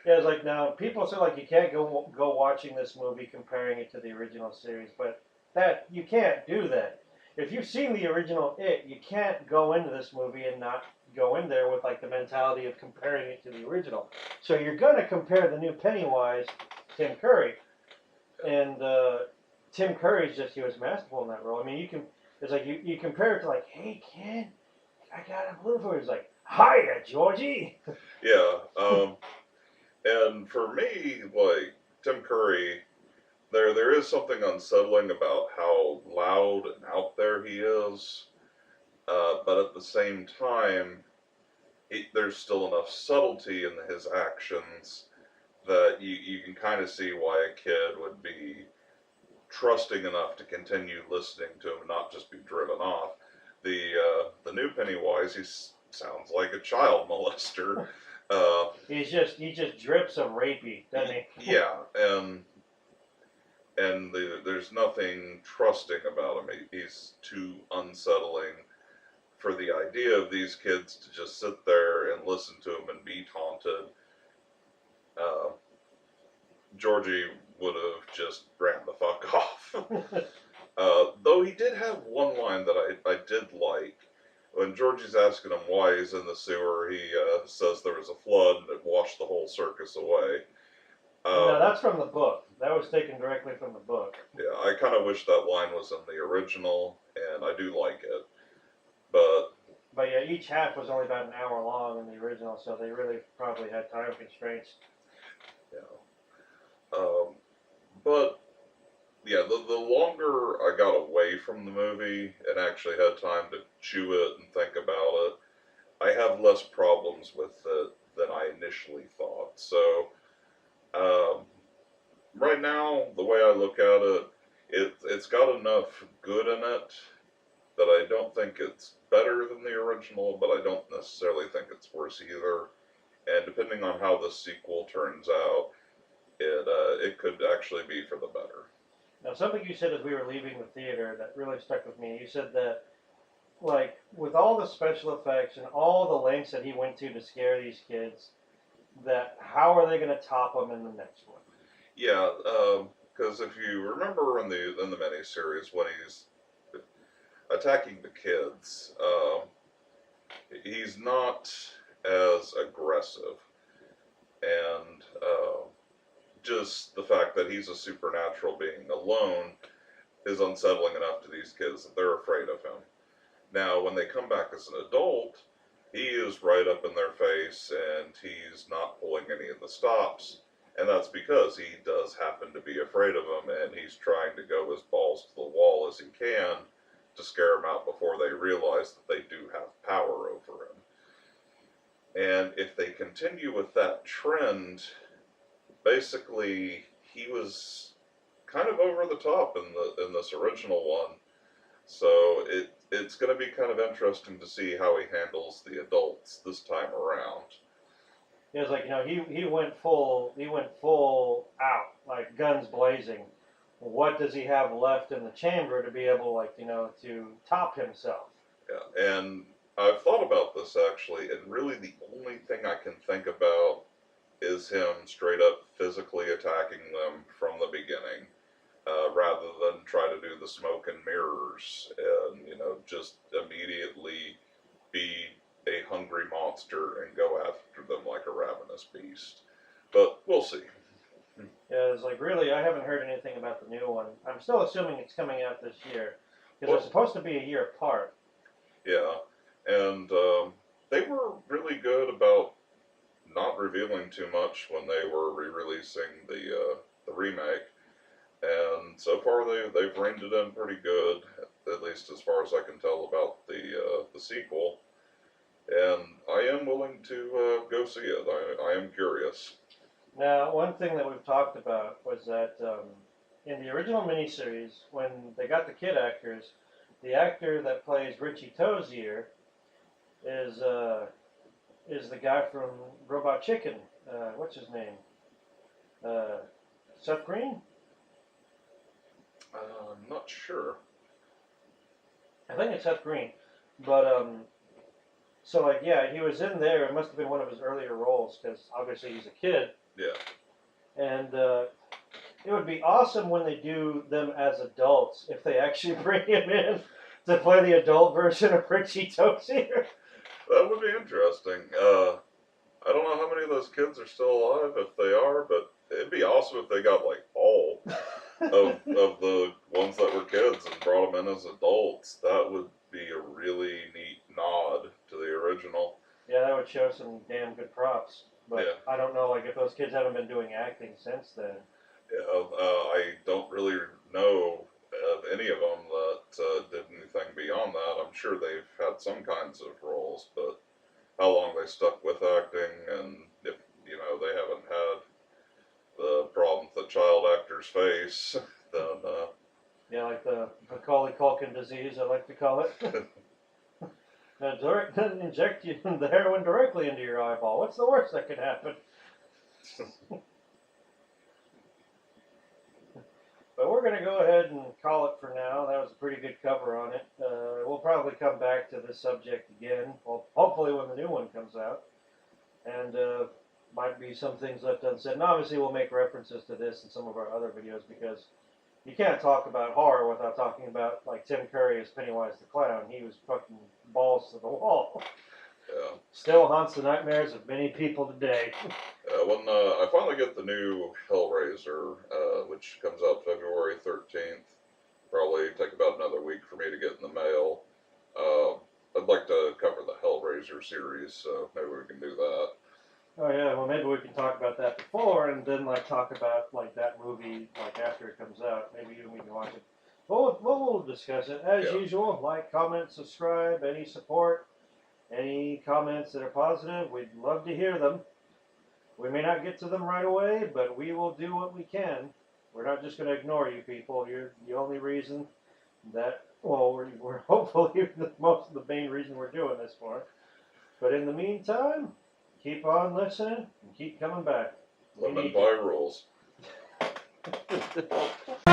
Yeah, it's like now people say like you can't go watching this movie comparing it to the original series, but that you can't do that. If you've seen the original It, you can't go into this movie and not go in there with like the mentality of comparing it to the original. So you're gonna compare the new Pennywise, Tim Curry, and Tim Curry's just he was masterful in that role. I mean, you can it's like you compare it to like, hey kid, I got a blue for you. It's like, hiya, Georgie. Yeah, and for me, like Tim Curry, there is something unsettling about how loud and out there he is, but at the same time, there's still enough subtlety in his actions that you can kind of see why a kid would be trusting enough to continue listening to him and not just be driven off. The new Pennywise, sounds like a child molester. He just drips of rapey, doesn't he? Yeah, and there's nothing trusting about him. He's too unsettling for the idea of these kids to just sit there and listen to him and be taunted. Uh, Georgie would have just ran the fuck off. Though he did have one line that I did like. When Georgie's asking him why he's in the sewer, he says there was a flood and it washed the whole circus away. No, that's from the book. That was taken directly from the book. Yeah, I kind of wish that line was in the original, and I do like it. But But yeah, each half was only about an hour long in the original, so they really probably had time constraints. yeah, but yeah, the longer I got away from the movie and actually had time to chew it and think about it, I have less problems with it than I initially thought. So um, right now, the way I look at it, it's got enough good in it that I don't think it's better than the original, but I don't necessarily think it's worse either. And depending on how the sequel turns out, it could actually be for the better. Now, something you said as we were leaving the theater that really stuck with me. You said that, like, with all the special effects and all the lengths that he went to scare these kids, that how are they going to top them in the next one? Yeah, because if you remember in the miniseries when he's attacking the kids, he's not as aggressive, and just the fact that he's a supernatural being alone is unsettling enough to these kids that they're afraid of him. Now, when they come back as an adult, he is right up in their face and he's not pulling any of the stops. And that's because he does happen to be afraid of them and he's trying to go as balls to the wall as he can to scare them out before they realize that they do have power over him. And if they continue with that trend, basically he was kind of over the top in this original one. So it's going to be kind of interesting to see how he handles the adults this time around. It was like he went full out, like guns blazing. What does he have left in the chamber to be able, like to top himself? Yeah, and I've thought about this actually, and really the only thing I can think about is him straight up physically attacking them from the beginning, rather than try to do the smoke and mirrors and just immediately be a hungry monster and go after them like a ravenous beast. But we'll see. Yeah, it's like really, I haven't heard anything about the new one. I'm still assuming it's coming out this year because Well, they're supposed to be a year apart. yeah, and they were really good about not revealing too much when they were re-releasing the remake, and so far they've reined it in pretty good, at least as far as I can tell about the sequel. And I am willing to go see it. I am curious. Now, one thing that we've talked about was that in the original miniseries, when they got the kid actors, the actor that plays Richie Tozier is is the guy from Robot Chicken. What's his name? Uh, Seth Green? I'm not sure. I think it's Seth Green. But so like yeah, he was in there. It must have been one of his earlier roles because obviously he's a kid. Yeah. And it would be awesome when they do them as adults if they actually bring him in to play the adult version of Richie Tozier. That would be interesting. I don't know how many of those kids are still alive, if they are, but it'd be awesome if they got like all of the ones that were kids and brought them in as adults. That would be a really neat nod to the original. Yeah, that would show some damn good props. But Yeah. I don't know, like if those kids haven't been doing acting since then. Yeah, I don't really know of any of them that did anything beyond that. I'm sure they've had some kinds of roles, but how long they stuck with acting and if, they haven't had the problems that child actors face, then, Yeah, like the Macaulay Culkin disease, I like to call it. Inject you the heroin directly into your eyeball. What's the worst that could happen? But we're going to go ahead and call it for now. That was a pretty good cover on it. We'll probably come back to this subject again. Well, hopefully when the new one comes out. And might be some things left unsaid. And obviously we'll make references to this in some of our other videos because you can't talk about horror without talking about like Tim Curry as Pennywise the Clown. He was fucking balls to the wall. yeah. Still haunts the nightmares of many people today. When I finally get the new Hellraiser, which comes out February 13th, probably take about another week for me to get in the mail. I'd like to cover the Hellraiser series, so maybe we can do that. Oh yeah, well maybe we can talk about that before and then like talk about like that movie like after it comes out. Maybe you and me can watch it. We'll discuss it as Yeah. usual. Like, comment, subscribe, any support, any comments that are positive. We'd love to hear them. We may not get to them right away, but we will do what we can. We're not just going to ignore you people. You're the only reason that, well, we're hopefully most of the main reason we're doing this for. But in the meantime, keep on listening and keep coming back. We Lemon need pie rules. you.